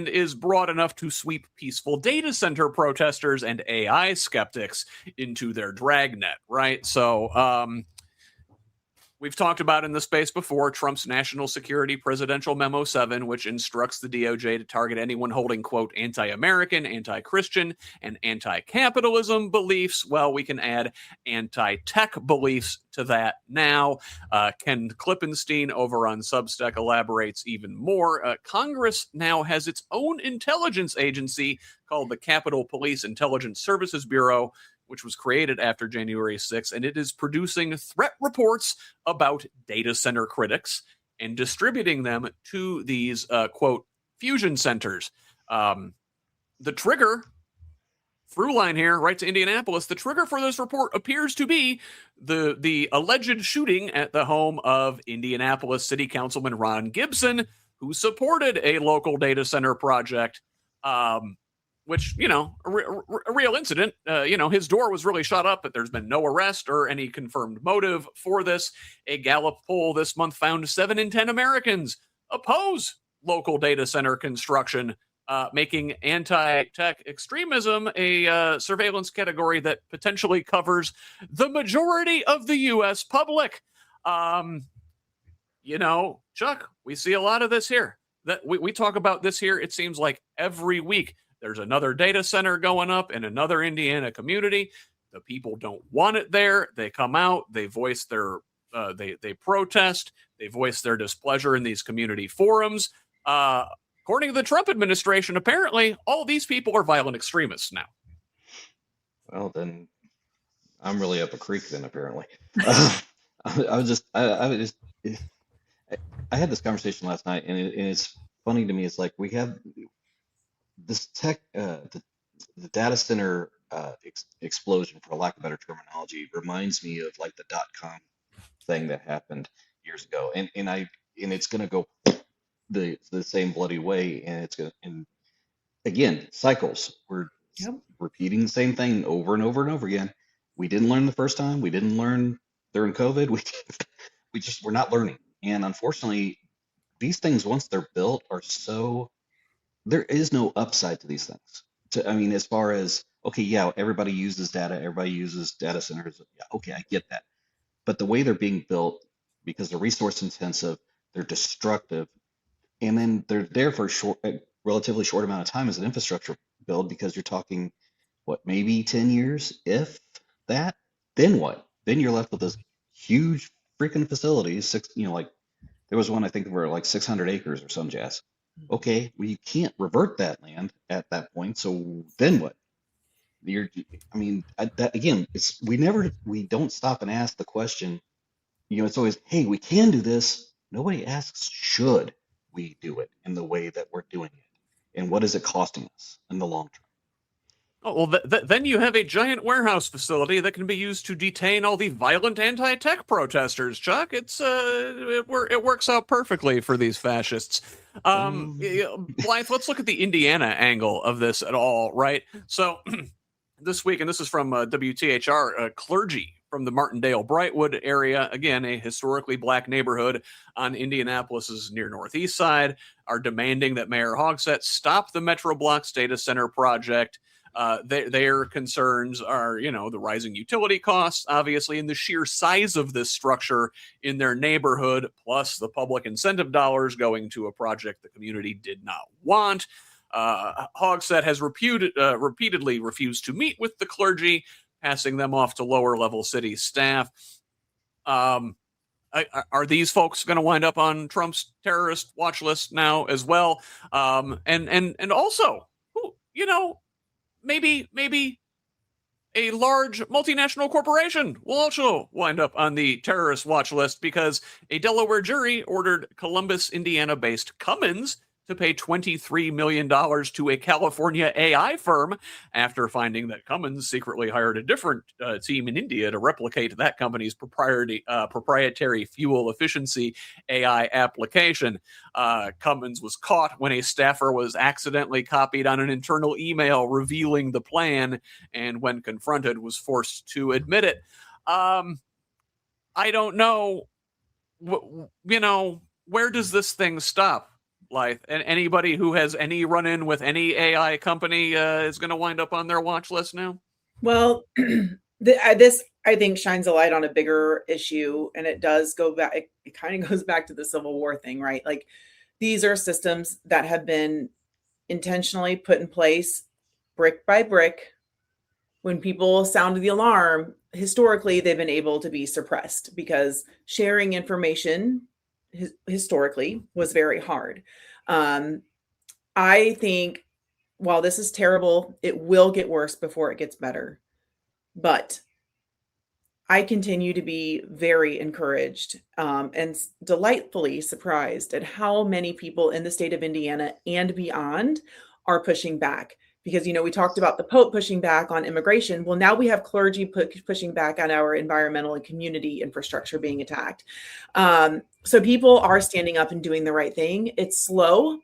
is broad enough to sweep peaceful data center protesters and AI skeptics into their dragnet, right? So we've talked about in the space before Trump's National Security Presidential Memo 7, which instructs the DOJ to target anyone holding, quote, anti-American, anti-Christian, and anti-capitalism beliefs. Well, we can add anti-tech beliefs to that now. Ken Klippenstein over on Substack elaborates even more. Congress now has its own intelligence agency called the Capitol Police Intelligence Services Bureau, which was created after January 6th, and it is producing threat reports about data center critics and distributing them to these, quote, fusion centers. The trigger through line here, right to Indianapolis. The trigger for this report appears to be the alleged shooting at the home of Indianapolis City Councilman Ron Gibson, who supported a local data center project, which, a real incident. His door was really shut up, but there's been no arrest or any confirmed motive for this. A Gallup poll this month found 7 in 10 Americans oppose local data center construction, making anti-tech extremism a surveillance category that potentially covers the majority of the U.S. public. Chuck, we see a lot of this here. That we talk about this here, it seems like every week. There's another data center going up in another Indiana community. The people don't want it there. They come out, they voice their, they protest, they voice their displeasure in these community forums. According to the Trump administration, apparently all these people are violent extremists now. Well, then I'm really up a creek then, apparently. I had this conversation last night, and it's funny to me. It's like we have this tech, the data center explosion, for lack of better terminology, reminds me of like the .com thing that happened years ago, and it's going to go the same bloody way, and it's going to, and again, cycles. We're repeating the same thing over and over and over again. We didn't learn the first time. We didn't learn during COVID. We're not learning, and unfortunately, these things, once they're built, are so. There is no upside to these things. As far as, okay, yeah, everybody uses data, everybody uses data centers. Yeah, okay, I get that. But the way they're being built, because they're resource intensive, they're destructive, and then they're there for a relatively short amount of time as an infrastructure build, because you're talking, maybe 10 years, if that, then what? Then you're left with this huge freaking facilities, there was one, I think, were like 600 acres or some jazz. Okay, well, you can't revert that land at that point. So then what? Again, we don't stop and ask the question. It's always, hey, we can do this. Nobody asks, should we do it in the way that we're doing it? And what is it costing us in the long term? Oh, well, then you have a giant warehouse facility that can be used to detain all the violent anti-tech protesters, Chuck. It works out perfectly for these fascists. Blythe, let's look at the Indiana angle of this at all, right? So this week, and this is from WTHR, clergy from the Martindale-Brightwood area, again, a historically black neighborhood on Indianapolis's near northeast side, are demanding that Mayor Hogsett stop the Metro Blocks data center project. Their concerns are, the rising utility costs, obviously, and the sheer size of this structure in their neighborhood, plus the public incentive dollars going to a project the community did not want. Hogsett has repeatedly refused to meet with the clergy, passing them off to lower-level city staff. Are these folks going to wind up on Trump's terrorist watch list now as well? And also, maybe a large multinational corporation will also wind up on the terrorist watch list, because a Delaware jury ordered Columbus, Indiana-based Cummins to pay $23 million to a California AI firm after finding that Cummins secretly hired a different team in India to replicate that company's proprietary fuel efficiency AI application. Cummins was caught when a staffer was accidentally copied on an internal email revealing the plan, and when confronted was forced to admit it. I don't know, where does this thing stop? Like, and anybody who has any run-in with any AI company is going to wind up on their watch list now? Well, this, I think, shines a light on a bigger issue, and it does go back. It kind of goes back to the Civil War thing, right? Like, these are systems that have been intentionally put in place brick by brick. When people sound the alarm, historically, they've been able to be suppressed because sharing information historically was very hard. I think while this is terrible, it will get worse before it gets better. But I continue to be very encouraged and delightfully surprised at how many people in the state of Indiana and beyond are pushing back. because, we talked about the Pope pushing back on immigration. Well, now we have clergy pushing back on our environmental and community infrastructure being attacked. So people are standing up and doing the right thing. It's slow.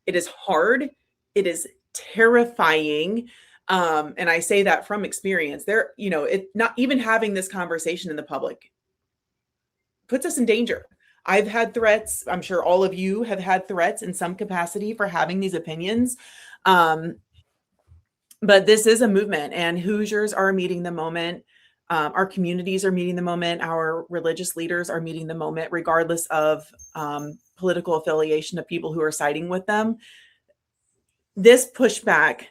It is hard. It is terrifying. And I say that from experience. It not even having this conversation in the public puts us in danger. I've had threats. I'm sure all of you have had threats in some capacity for having these opinions. But this is a movement, and Hoosiers are meeting the moment. Our communities are meeting the moment. Our religious leaders are meeting the moment, regardless of political affiliation of people who are siding with them. This pushback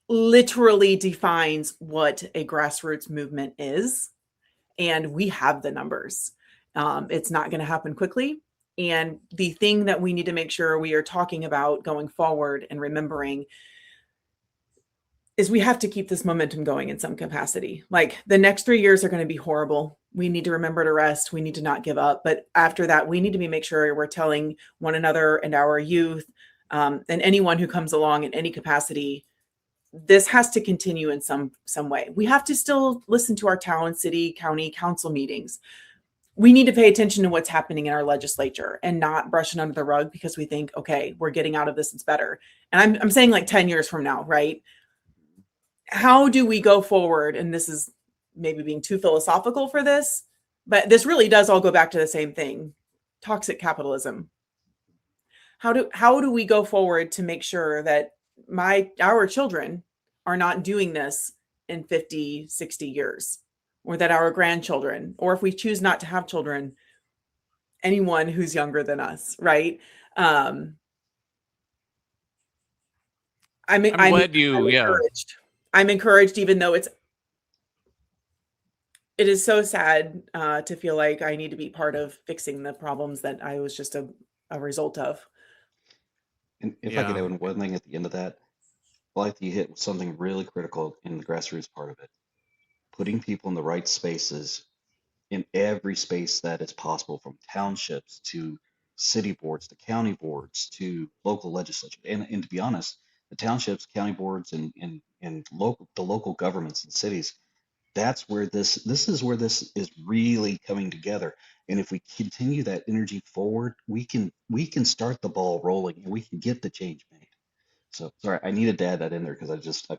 literally defines what a grassroots movement is, and we have the numbers. It's not going to happen quickly. And the thing that we need to make sure we are talking about going forward and remembering is we have to keep this momentum going in some capacity. Like, the next 3 years are going to be horrible. We need to remember to rest. We need to not give up. But after that, we need to make sure we're telling one another and our youth and anyone who comes along in any capacity, this has to continue in some way. We have to still listen to our town, city, county council meetings. We need to pay attention to what's happening in our legislature and not brush it under the rug because we think, okay, we're getting out of this, it's better. And I'm saying like 10 years from now, right? How do we go forward? And this is maybe being too philosophical for this, but this really does all go back to the same thing: toxic capitalism. How do we go forward to make sure that our children are not doing this in 50, 60 years, or that our grandchildren, or if we choose not to have children, anyone who's younger than us, right? I'm glad you, encouraged. I'm encouraged, even though it is so sad to feel like I need to be part of fixing the problems that I was just a result of. And if I could add one thing at the end of that, Blythe, you hit something really critical in the grassroots part of it. Putting people in the right spaces, in every space that is possible, from townships to city boards to county boards to local legislature. And to be honest, the townships, county boards, and the local governments and cities, that's where this is where this is really coming together. And if we continue that energy forward, we can start the ball rolling and we can get the change made. So sorry, I needed to add that in there because I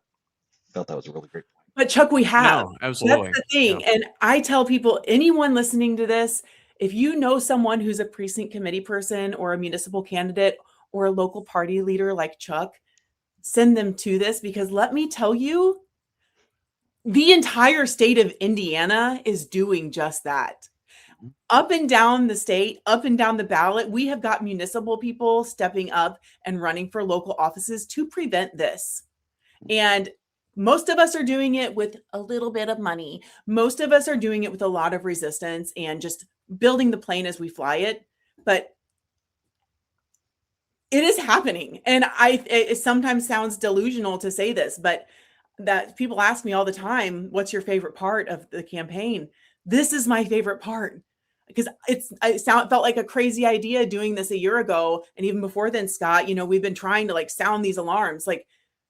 felt that was a really great point. But Chuck, we have. No, absolutely. That's the thing. Yeah. And I tell people, anyone listening to this, if you know someone who's a precinct committee person or a municipal candidate or a local party leader like Chuck, send them to this, because let me tell you, the entire state of Indiana is doing just that. Up and down the state, up and down the ballot, we have got municipal people stepping up and running for local offices to prevent this. And most of us are doing it with a little bit of money. Most of us are doing it with a lot of resistance and just building the plane as we fly it. But it is happening. And it sometimes sounds delusional to say this, but that people ask me all the time, what's your favorite part of the campaign? This is my favorite part, because it felt like a crazy idea doing this a year ago. And even before then, Scott, we've been trying to sound these alarms.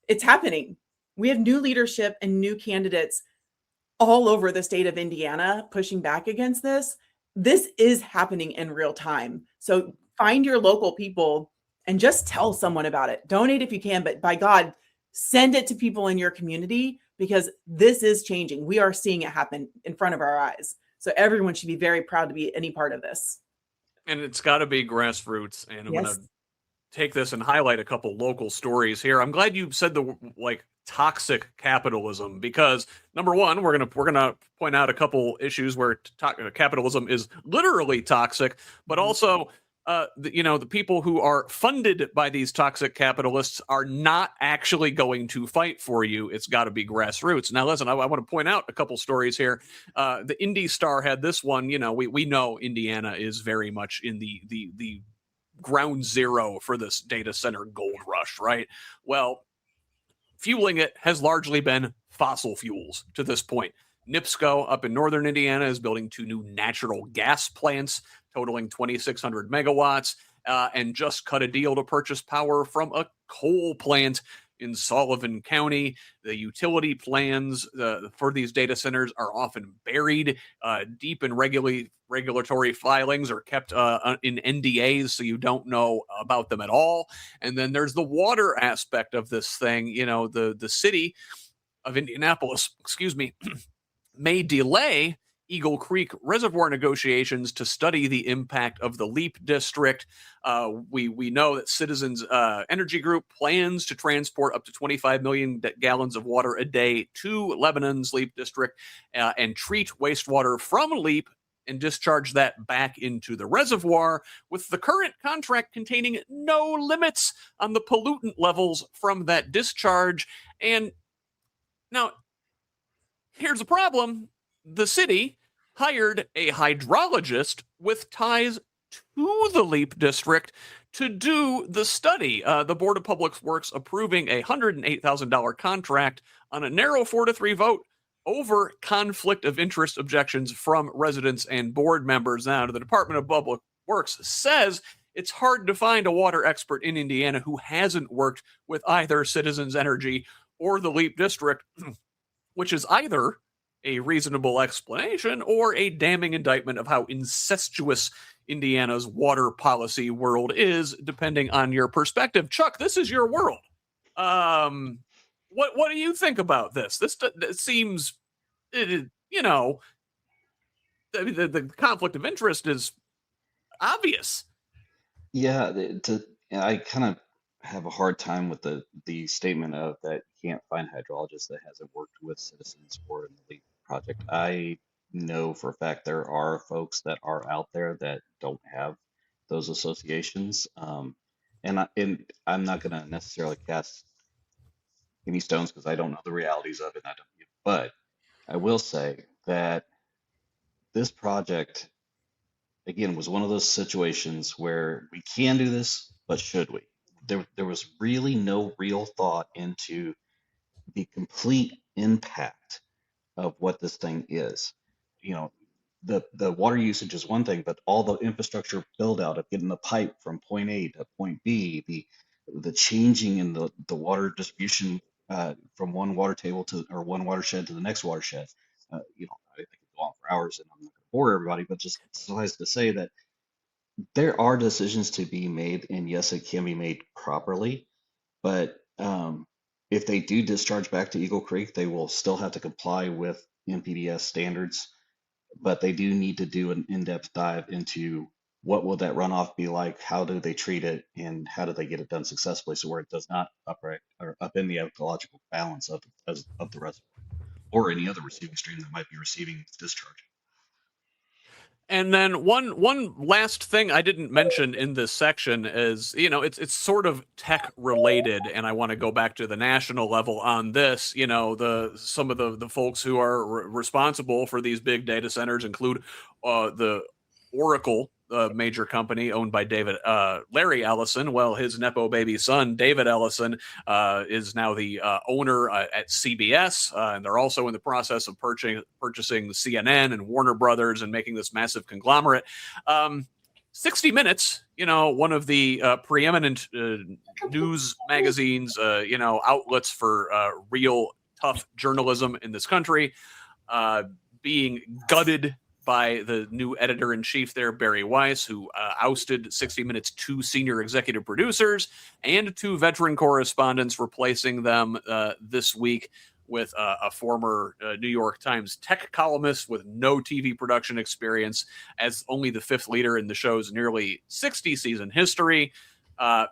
It's happening. We have new leadership and new candidates all over the state of Indiana pushing back against this. This is happening in real time. So find your local people and just tell someone about it. Donate if you can, but by God, send it to people in your community, because this is changing. We are seeing it happen in front of our eyes. So everyone should be very proud to be any part of this. And it's got to be grassroots. And I'm going to take this and highlight a couple local stories here. I'm glad you said the toxic capitalism, because number one, we're gonna point out a couple issues where capitalism is literally toxic, but also the people who are funded by these toxic capitalists are not actually going to fight for you. It's got to be grassroots. Now, listen, I want to point out a couple stories here. The Indy Star had this one. We know Indiana is very much in the ground zero for this data center gold rush, right? Well, fueling it has largely been fossil fuels to this point. NIPSCO up in northern Indiana is building 2 new natural gas plants totaling 2,600 megawatts and just cut a deal to purchase power from a coal plant in Sullivan County. The utility plans for these data centers are often buried deep in regulatory filings or kept in NDAs, so you don't know about them at all. And then there's the water aspect of this thing. You know, the city of Indianapolis, may delay Eagle Creek reservoir negotiations to study the impact of the LEAP district. We know that Citizens Energy Group plans to transport up to 25 million gallons of water a day to Lebanon's LEAP district and treat wastewater from LEAP and discharge that back into the reservoir, with the current contract containing no limits on the pollutant levels from that discharge. And now, here's the problem. The city hired a hydrologist with ties to the LEAP district to do the study. The Board of Public Works approving a $108,000 contract on a narrow 4-3 vote over conflict of interest objections from residents and board members. Now, the Department of Public Works says it's hard to find a water expert in Indiana who hasn't worked with either Citizens Energy or the LEAP district, which is either a reasonable explanation or a damning indictment of how incestuous Indiana's water policy world is, depending on your perspective. Chuck, this is your world. What do you think about this? This seems, the conflict of interest is obvious. Yeah, I kind of have a hard time with the statement of that you can't find hydrologists that hasn't worked with citizens or in the LEAP project. I know for a fact there are folks that are out there that don't have those associations, and I'm not going to necessarily cast any stones because I don't know the realities of it. But I will say that this project, again, was one of those situations where we can do this, but should we? There was really no real thought into the complete impact of what this thing is. You know, the water usage is one thing, but all the infrastructure build out of getting the pipe from point A to point B, the changing in the water distribution from one water table to or one watershed to the next watershed. I could go on for hours, and I'm not going to bore everybody, but just suffice to say that there are decisions to be made, and yes, it can be made properly, but if they do discharge back to Eagle Creek, they will still have to comply with NPDES standards, but they do need to do an in-depth dive into what will that runoff be like, how do they treat it, and how do they get it done successfully so where it does not upend the ecological balance of the reservoir or any other receiving stream that might be receiving discharge. And then one last thing I didn't mention in this section is, it's sort of tech related, and I want to go back to the national level on this. Some of the folks who are responsible for these big data centers include the Oracle, major company owned by Larry Ellison. Well, his nepo baby son, David Ellison, is now the owner at CBS, and they're also in the process of purchasing CNN and Warner Brothers and making this massive conglomerate. 60 Minutes, one of the preeminent news magazines, outlets for real tough journalism in this country, being gutted by the new editor-in-chief there, Bari Weiss, who ousted 60 Minutes' 2 senior executive producers and 2 veteran correspondents, replacing them this week with a former New York Times tech columnist with no TV production experience as only the 5th leader in the show's nearly 60-season history.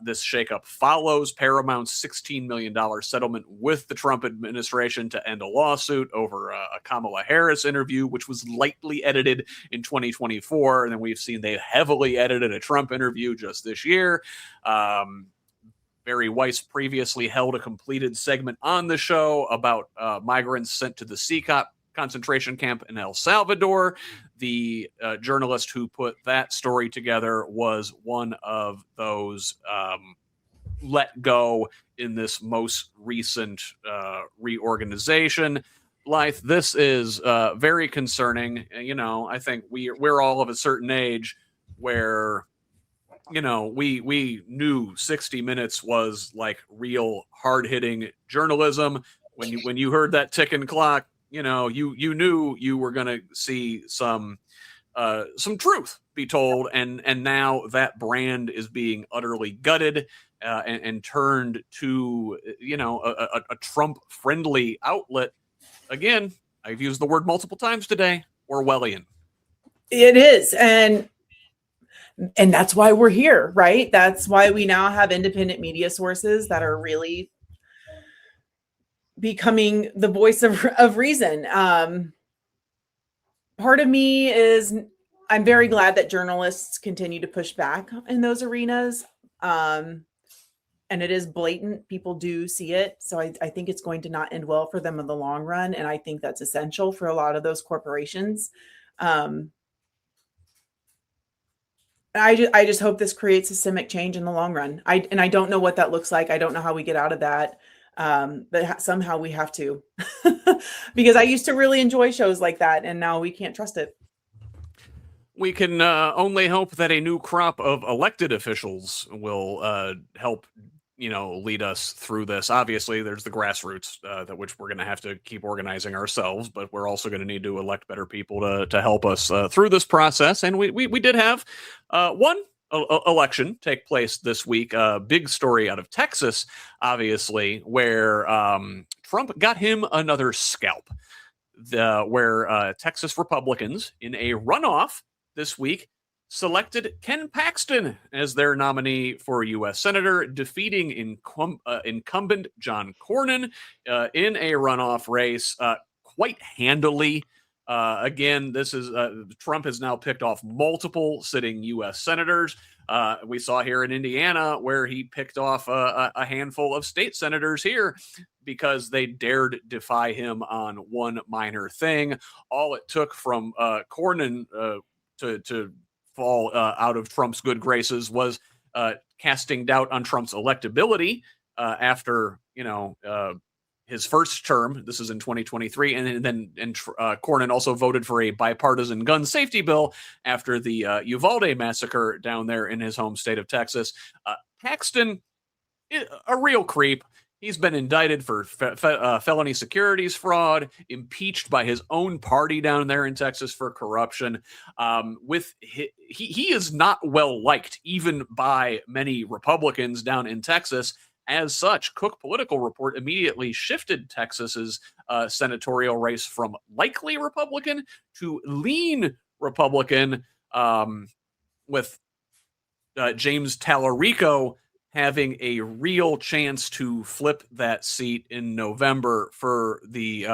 This shakeup follows Paramount's $16 million settlement with the Trump administration to end a lawsuit over a Kamala Harris interview, which was lightly edited in 2024. And then we've seen they heavily edited a Trump interview just this year. Bari Weiss previously held a completed segment on the show about migrants sent to the CCOP concentration camp in El Salvador. The journalist who put that story together was one of those let go in this most recent reorganization. Blythe, this is very concerning. I think we're all of a certain age where we knew 60 Minutes was like real hard hitting journalism. When you heard that ticking clock, you knew you were going to see some truth be told, and now that brand is being utterly gutted and turned to a Trump friendly outlet. Again, I've used the word multiple times today. Orwellian. It is, and that's why we're here, right? That's why we now have independent media sources that are really becoming the voice of reason. Part of me is, I'm very glad that journalists continue to push back in those arenas. And it is blatant. People do see it. So I think it's going to not end well for them in the long run. And I think that's essential for a lot of those corporations. I just hope this creates systemic change in the long run. I don't know what that looks like. I don't know how we get out of that. But somehow we have to, because I used to really enjoy shows like that, and now we can't trust it. We can only hope that a new crop of elected officials will help, lead us through this. Obviously, there's the grassroots, that which we're going to have to keep organizing ourselves, but we're also going to need to elect better people to help us through this process. And we did have one election take place this week. A big story out of Texas, obviously, where Trump got him another scalp. Where Texas Republicans in a runoff this week selected Ken Paxton as their nominee for U.S. Senator, defeating incumbent John Cornyn in a runoff race quite handily. Again, this is Trump has now picked off multiple sitting U.S. senators. We saw here in Indiana where he picked off a handful of state senators here because they dared defy him on one minor thing. All it took from Cornyn to fall out of Trump's good graces was casting doubt on Trump's electability after his first term. This is in 2023, and then Cornyn also voted for a bipartisan gun safety bill after the Uvalde massacre down there in his home state of Texas. Paxton, a real creep. He's been indicted for felony securities fraud, impeached by his own party down there in Texas for corruption. He is not well liked even by many Republicans down in Texas. As such, Cook Political Report immediately shifted Texas's senatorial race from likely Republican to lean Republican, with James Talarico having a real chance to flip that seat in November for the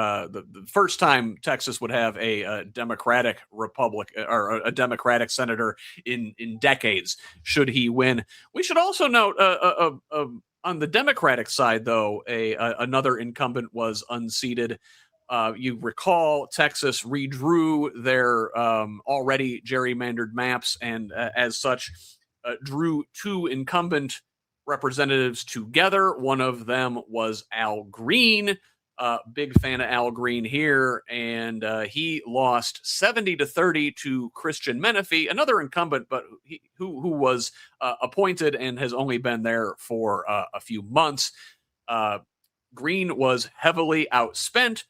first time Texas would have a Democratic or a Democratic senator in decades, should he win. We should also note on the Democratic side, though, another incumbent was unseated. You recall Texas redrew their already gerrymandered maps, and as such, drew two incumbent representatives together. One of them was Al Green. Big fan of Al Green here, and he lost 70-30 to Christian Menifee, another incumbent, but who was appointed and has only been there for a few months. Green was heavily outspent,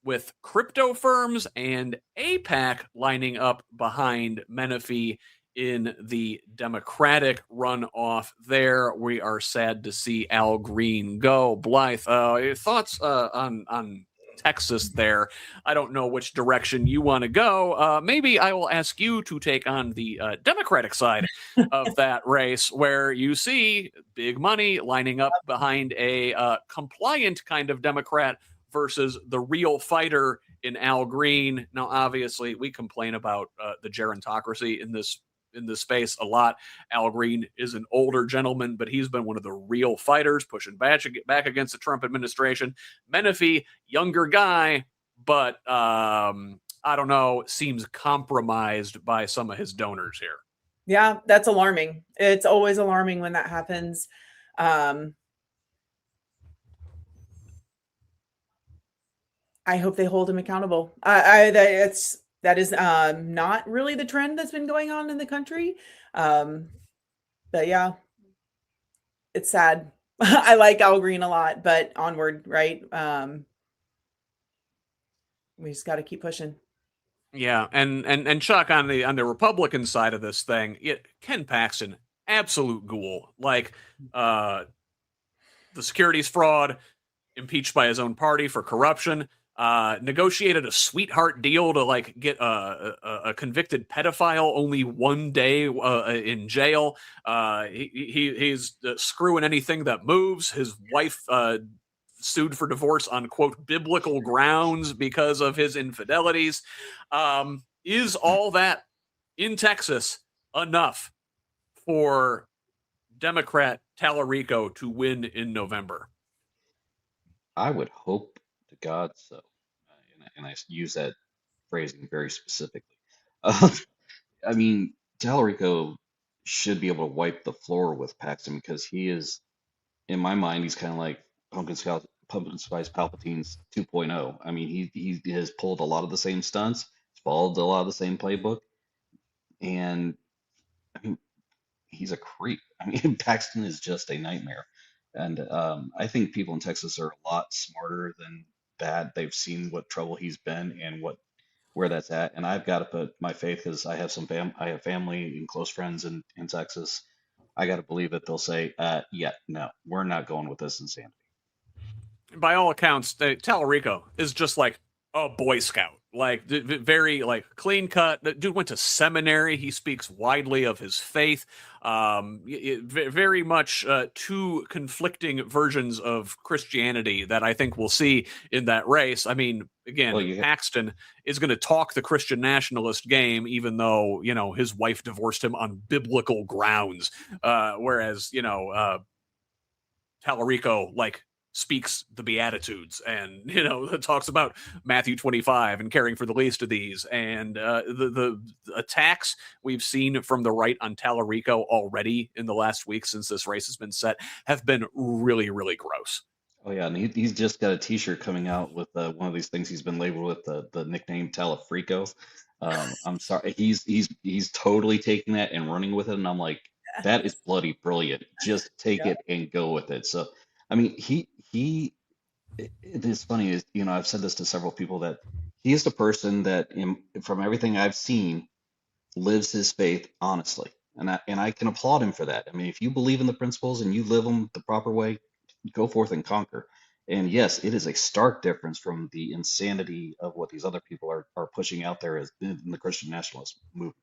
with crypto firms and AIPAC lining up behind Menifee in the Democratic runoff there. We are sad to see Al Green go. Blythe, your thoughts on Texas there? I don't know which direction you want to go. Maybe I will ask you to take on the Democratic side of that race, where you see big money lining up behind a compliant kind of Democrat versus the real fighter in Al Green. Now, obviously, we complain about the gerontocracy in this space a lot. Al Green is an older gentleman, but he's been one of the real fighters, pushing back against the Trump administration. Menifee, younger guy, but I don't know, seems compromised by some of his donors here. Yeah, that's alarming. It's always alarming when that happens. I hope they hold him accountable. That is not really the trend that's been going on in the country. But yeah, it's sad. I like Al Green a lot, but onward, right? We just got to keep pushing. Yeah, and Chuck, on the Republican side of this thing, Ken Paxton, absolute ghoul. Like the securities fraud, impeached by his own party for corruption, negotiated a sweetheart deal to like get a convicted pedophile only 1 day in jail. He's screwing anything that moves. His wife sued for divorce on quote biblical grounds because of his infidelities. Is all that in Texas enough for Democrat Talarico to win in November? I would hope to God so, and I use that phrasing very specifically. I mean, Talarico should be able to wipe the floor with Paxton because he is, in my mind, he's kind of like Pumpkin Spice Palpatine's 2.0. I mean, he has pulled a lot of the same stunts, followed a lot of the same playbook, and I mean, he's a creep. I mean, Paxton is just a nightmare. And I think people in Texas are a lot smarter than that. They've seen what trouble he's been and where that's at. And I've got to put my faith because I have I have family and close friends in Texas. I got to believe that they'll say, yeah, no, we're not going with this insanity. By all accounts, Talarico is just like a Boy Scout, like very like clean cut. The dude went to seminary. He speaks widely of his faith. Very much two conflicting versions of Christianity that I think we'll see in that race. I mean, again, Paxton is going to talk the Christian nationalist game, even though, you know, his wife divorced him on biblical grounds. Whereas, you know, Talarico, like, speaks the Beatitudes and, you know, talks about Matthew 25 and caring for the least of these. And the attacks we've seen from the right on Talarico already in the last week since this race has been set have been really, really gross. Oh yeah, and he's just got a T-shirt coming out with one of these things he's been labeled with the nickname Talafrico. I'm sorry, he's totally taking that and running with it, and I'm like, that is bloody brilliant. Just take it and go with it. So, I mean, it is funny, is, you know, I've said this to several people that he is the person that, from everything I've seen, lives his faith honestly, and I can applaud him for that. I mean, if you believe in the principles and you live them the proper way, go forth and conquer. And yes, it is a stark difference from the insanity of what these other people are pushing out there as in the Christian nationalist movement.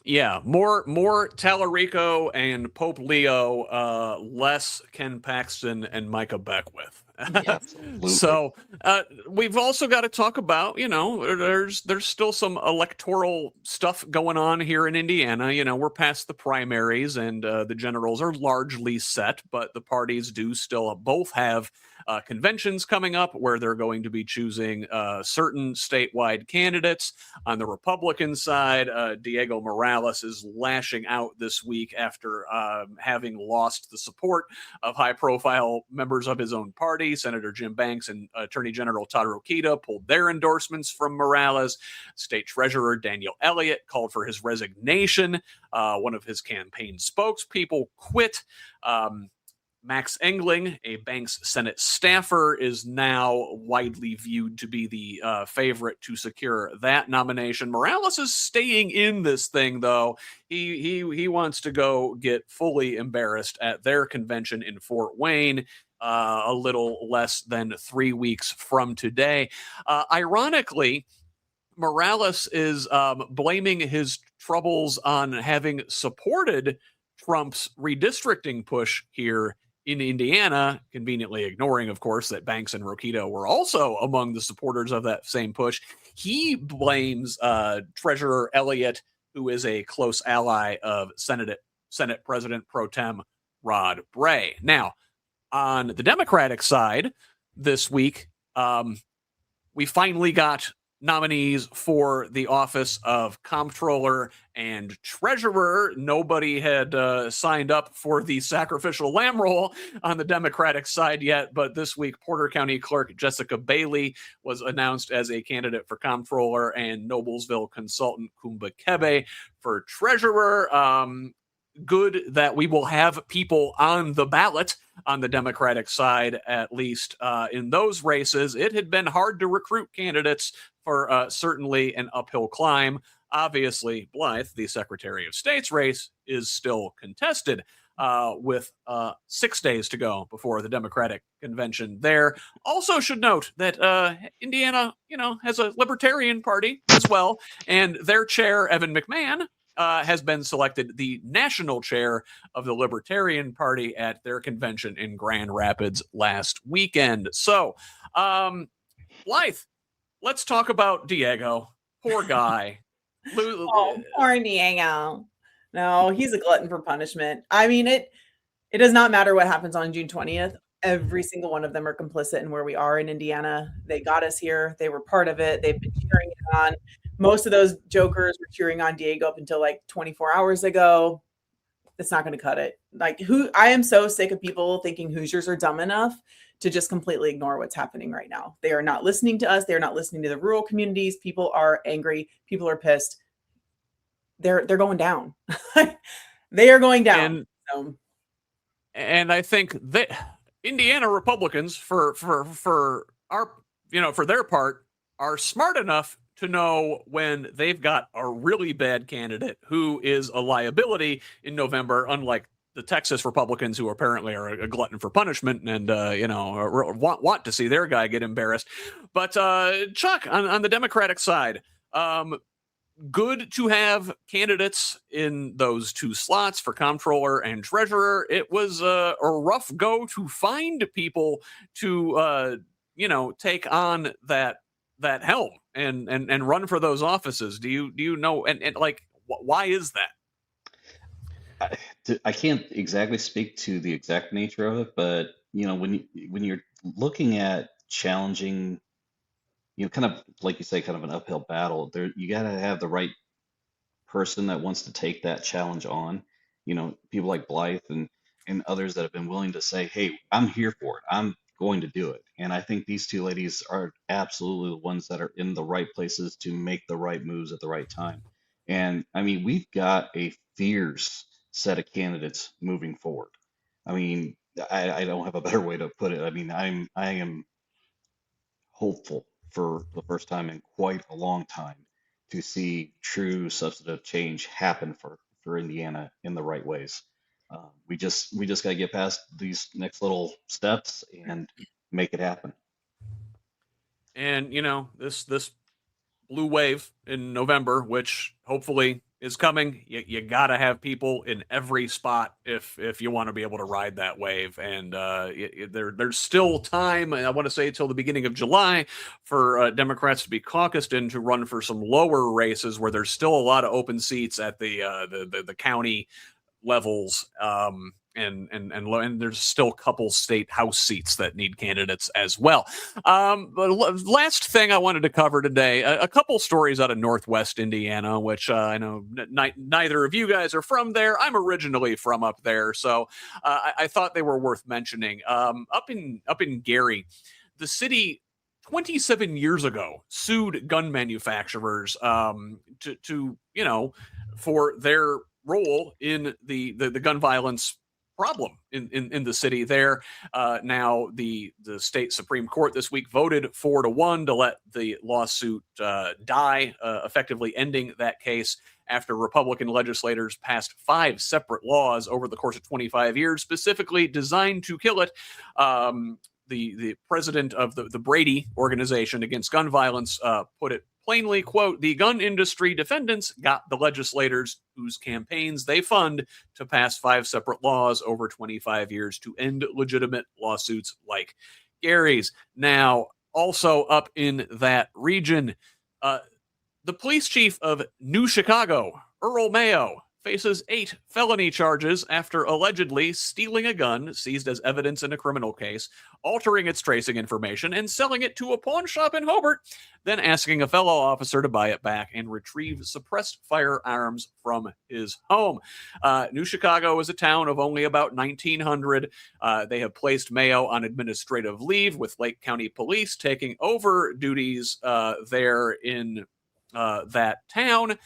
Yeah, more Talarico and Pope Leo, less Ken Paxton and Micah Beckwith. So we've also got to talk about, you know, there's still some electoral stuff going on here in Indiana. You know, we're past the primaries and the generals are largely set, but the parties do still both have conventions coming up where they're going to be choosing certain statewide candidates. On the Republican side, Diego Morales is lashing out this week after having lost the support of high-profile members of his own party. Senator Jim Banks and Attorney General Todd Rokita pulled their endorsements from Morales. State Treasurer Daniel Elliott called for his resignation. One of his campaign spokespeople quit. Max Engling, a Banks Senate staffer, is now widely viewed to be the favorite to secure that nomination. Morales is staying in this thing, though. He wants to go get fully embarrassed at their convention in Fort Wayne a little less than 3 weeks from today. Ironically, Morales is blaming his troubles on having supported Trump's redistricting push here in Indiana, conveniently ignoring, of course, that Banks and Rokita were also among the supporters of that same push. He blames Treasurer Elliott, who is a close ally of Senate President Pro Tem Rod Bray. Now, on the Democratic side this week, we finally got nominees for the office of comptroller and treasurer. Nobody had signed up for the sacrificial lamb role on the Democratic side yet, but this week Porter County Clerk Jessica Bailey was announced as a candidate for comptroller and Noblesville consultant Kumba Kebe for treasurer. good that we will have people on the ballot on the Democratic side, at least in those races. It had been hard to recruit candidates for certainly an uphill climb. Obviously, Blythe, the Secretary of State's race, is still contested with 6 days to go before the Democratic convention there. Also should note that Indiana, has a Libertarian Party as well, and their chair, Evan McMahon, has been selected the national chair of the Libertarian Party at their convention in Grand Rapids last weekend. So, Blythe, let's talk about Diego. Poor guy. Oh, poor Diego. No, he's a glutton for punishment. I mean, it does not matter what happens on June 20th. Every single one of them are complicit in where we are in Indiana. They got us here. They were part of it. They've been cheering it on. Most of those jokers were cheering on Diego up until like 24 hours ago. It's not going to cut it. I am so sick of people thinking Hoosiers are dumb enough to just completely ignore what's happening right now. They are not listening to us. They are not listening to the rural communities. People are angry. People are pissed. They're going down. They are going down. And I think that Indiana Republicans, for their part, are smart enough to know when they've got a really bad candidate who is a liability in November, unlike the Texas Republicans, who apparently are a glutton for punishment and want to see their guy get embarrassed. But Chuck, on the Democratic side, good to have candidates in those two slots for comptroller and treasurer. It was a rough go to find people to take on that helm and run for those offices. Do you know and why is that? I can't exactly speak to the exact nature of it, but when you're looking at challenging, kind of like you say, kind of an uphill battle, there you got to have the right person that wants to take that challenge on. People like Blythe and others that have been willing to say, "Hey, I'm here for it. I'm going to do it." And I think these two ladies are absolutely the ones that are in the right places to make the right moves at the right time. And I mean, we've got a fierce set of candidates moving forward. I mean, I don't have a better way to put it. I mean, I am hopeful for the first time in quite a long time to see true substantive change happen for Indiana in the right ways. We just got to get past these next little steps and make it happen. And this blue wave in November, which hopefully is coming, you got to have people in every spot if you want to be able to ride that wave. And there's still time, I want to say till the beginning of July, for Democrats to be caucused in to run for some lower races where there's still a lot of open seats at the county levels. And there's still a couple state house seats that need candidates as well. But last thing I wanted to cover today, a couple stories out of Northwest Indiana, which I know neither of you guys are from there. I'm originally from up there, so I thought they were worth mentioning. Up in Gary, the city 27 years ago sued gun manufacturers to for their role in the gun violence problem in the city there. Now the state Supreme Court this week voted 4-1 to let the lawsuit die, effectively ending that case after Republican legislators passed 5 separate laws over the course of 25 years, specifically designed to kill it. The president of the Brady Organization Against Gun Violence put it plainly, quote, "The gun industry defendants got the legislators whose campaigns they fund to pass 5 separate laws over 25 years to end legitimate lawsuits like Gary's." Now, also up in that region, the police chief of New Chicago, Earl Mayo, faces 8 felony charges after allegedly stealing a gun seized as evidence in a criminal case, altering its tracing information, and selling it to a pawn shop in Hobart, then asking a fellow officer to buy it back and retrieve suppressed firearms from his home. New Chicago is a town of only about 1,900. They have placed Mayo on administrative leave, with Lake County Police taking over duties there in that town.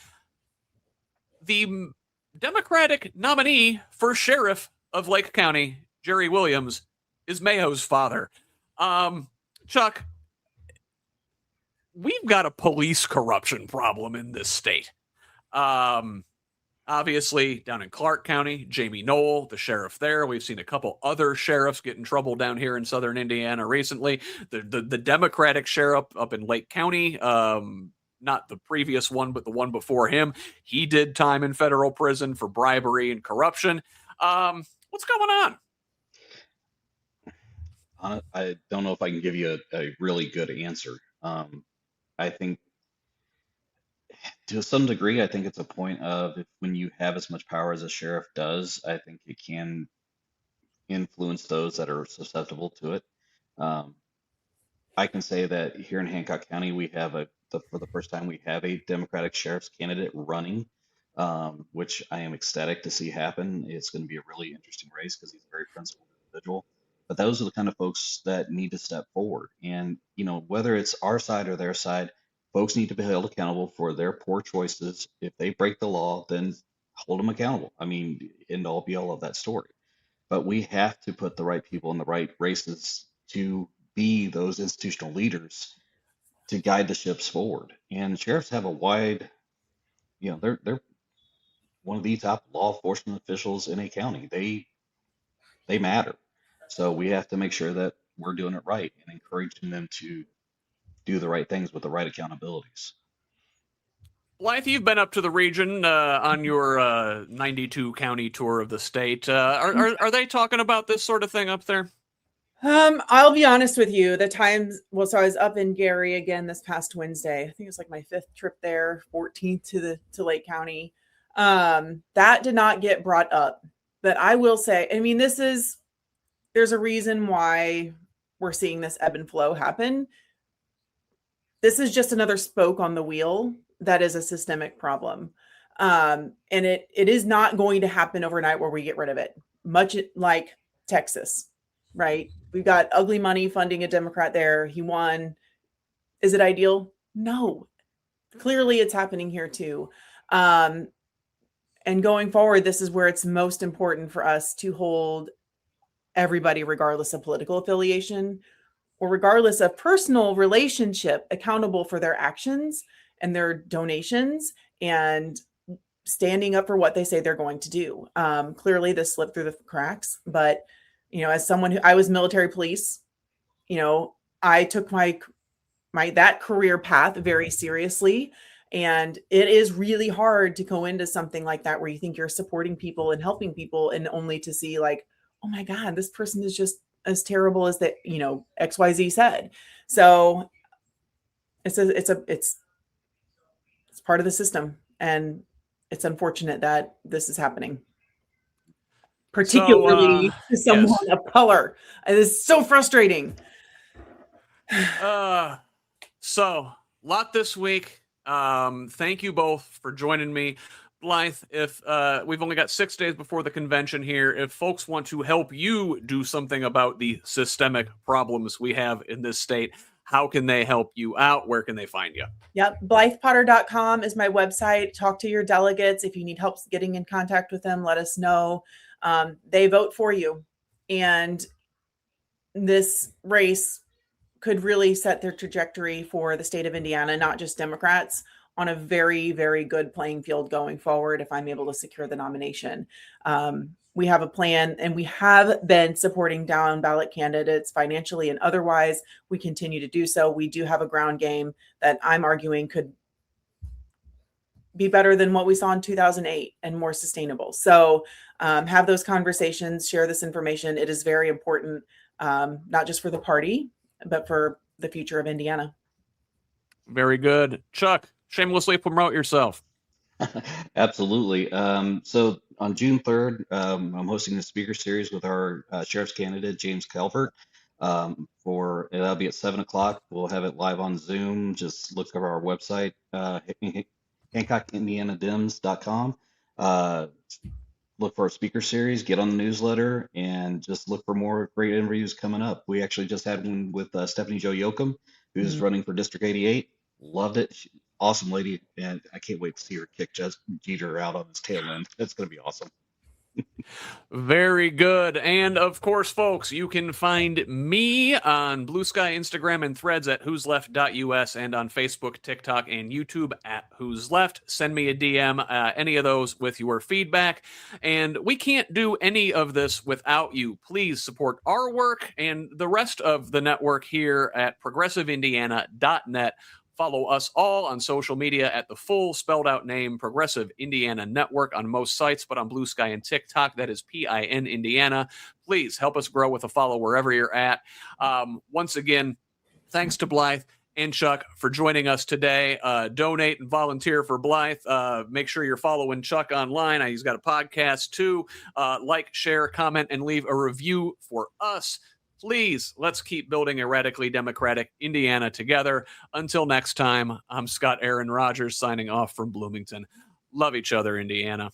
The Democratic nominee for sheriff of Lake County, Jerry Williams, is Mayo's father. Chuck, we've got a police corruption problem in this state. Obviously, down in Clark County, Jamie Knoll, the sheriff there. We've seen a couple other sheriffs get in trouble down here in southern Indiana recently. The Democratic sheriff up in Lake County, not the previous one, but the one before him, he did time in federal prison for bribery and corruption. What's going on? I don't know if I can give you a really good answer. I think to some degree, I think it's a point of when you have as much power as a sheriff does, I think it can influence those that are susceptible to it. I can say that here in Hancock County, we have for the first time, we have a Democratic sheriff's candidate running, which I am ecstatic to see happen. It's going to be a really interesting race because he's a very principled individual. But those are the kind of folks that need to step forward. And, whether it's our side or their side, folks need to be held accountable for their poor choices. If they break the law, then hold them accountable. I mean, end all be all of that story. But we have to put the right people in the right races to be those institutional leaders to guide the ships forward. And sheriffs have a wide, they're one of the top law enforcement officials in a county. They matter. So we have to make sure that we're doing it right and encouraging them to do the right things with the right accountabilities. Blythe, you've been up to the region on your 92 county tour of the state. Are they talking about this sort of thing up there? I'll be honest with you. So I was up in Gary again this past Wednesday. I think it was like my 5th trip there, 14th to Lake County. That did not get brought up, but I will say, I mean, there's a reason why we're seeing this ebb and flow happen. This is just another spoke on the wheel that is a systemic problem. And it is not going to happen overnight where we get rid of it, much like Texas, right? We've got ugly money funding a Democrat there. He won. Is it ideal? No. Clearly it's happening here too. And going forward, this is where it's most important for us to hold everybody, regardless of political affiliation or regardless of personal relationship, accountable for their actions and their donations and standing up for what they say they're going to do. Clearly this slipped through the cracks, but as someone I was military police, I took my that career path very seriously. And it is really hard to go into something like that where you think you're supporting people and helping people and only to see like, oh my God, this person is just as terrible as that, XYZ said. So it's part of the system, and it's unfortunate that this is happening, particularly to someone of color. It is so frustrating. So lot this week. Thank you both for joining me. Blythe, if we've only got 6 days before the convention here, if folks want to help you do something about the systemic problems we have in this state, how can they help you out? Where can they find you? Yep. BlythePotter.com is my website. Talk to your delegates. If you need help getting in contact with them, let us know. They vote for you. And this race could really set their trajectory for the state of Indiana, not just Democrats, on a very, very good playing field going forward if I'm able to secure the nomination. We have a plan, and we have been supporting down ballot candidates financially and otherwise. We continue to do so. We do have a ground game that I'm arguing could be better than what we saw in 2008 and more sustainable. So have those conversations, share this information. It is very important, not just for the party, but for the future of Indiana. Very good. Chuck, shamelessly promote yourself. Absolutely. So on June 3rd, I'm hosting a speaker series with our sheriff's candidate, James Calvert. That'll be at 7 o'clock. We'll have it live on Zoom. Just look at our website, HancockIndianaDems.com. Look for our speaker series, get on the newsletter, and just look for more great interviews coming up. We actually just had one with Stephanie Jo Yoakum, who's running for District 88. Loved it. awesome lady, and I can't wait to see her kick Jeter out on his tail end. That's going to be awesome. Very good. And of course, folks, you can find me on Blue Sky, Instagram, and Threads at whosleft.us, and on Facebook, TikTok, and YouTube at Who's Left. Send me a DM, any of those with your feedback. And we can't do any of this without you. Please support our work and the rest of the network here at progressiveindiana.net. Follow us all on social media at the full spelled out name, Progressive Indiana Network, on most sites, but on Blue Sky and TikTok, that is PIN Indiana. Please help us grow with a follow wherever you're at. Once again, thanks to Blythe and Chuck for joining us today. Donate and volunteer for Blythe. Make sure you're following Chuck online. He's got a podcast too. Like, share, comment, and leave a review for us. Please, let's keep building a radically democratic Indiana together. Until next time, I'm Scott Aaron Rogers signing off from Bloomington. Love each other, Indiana.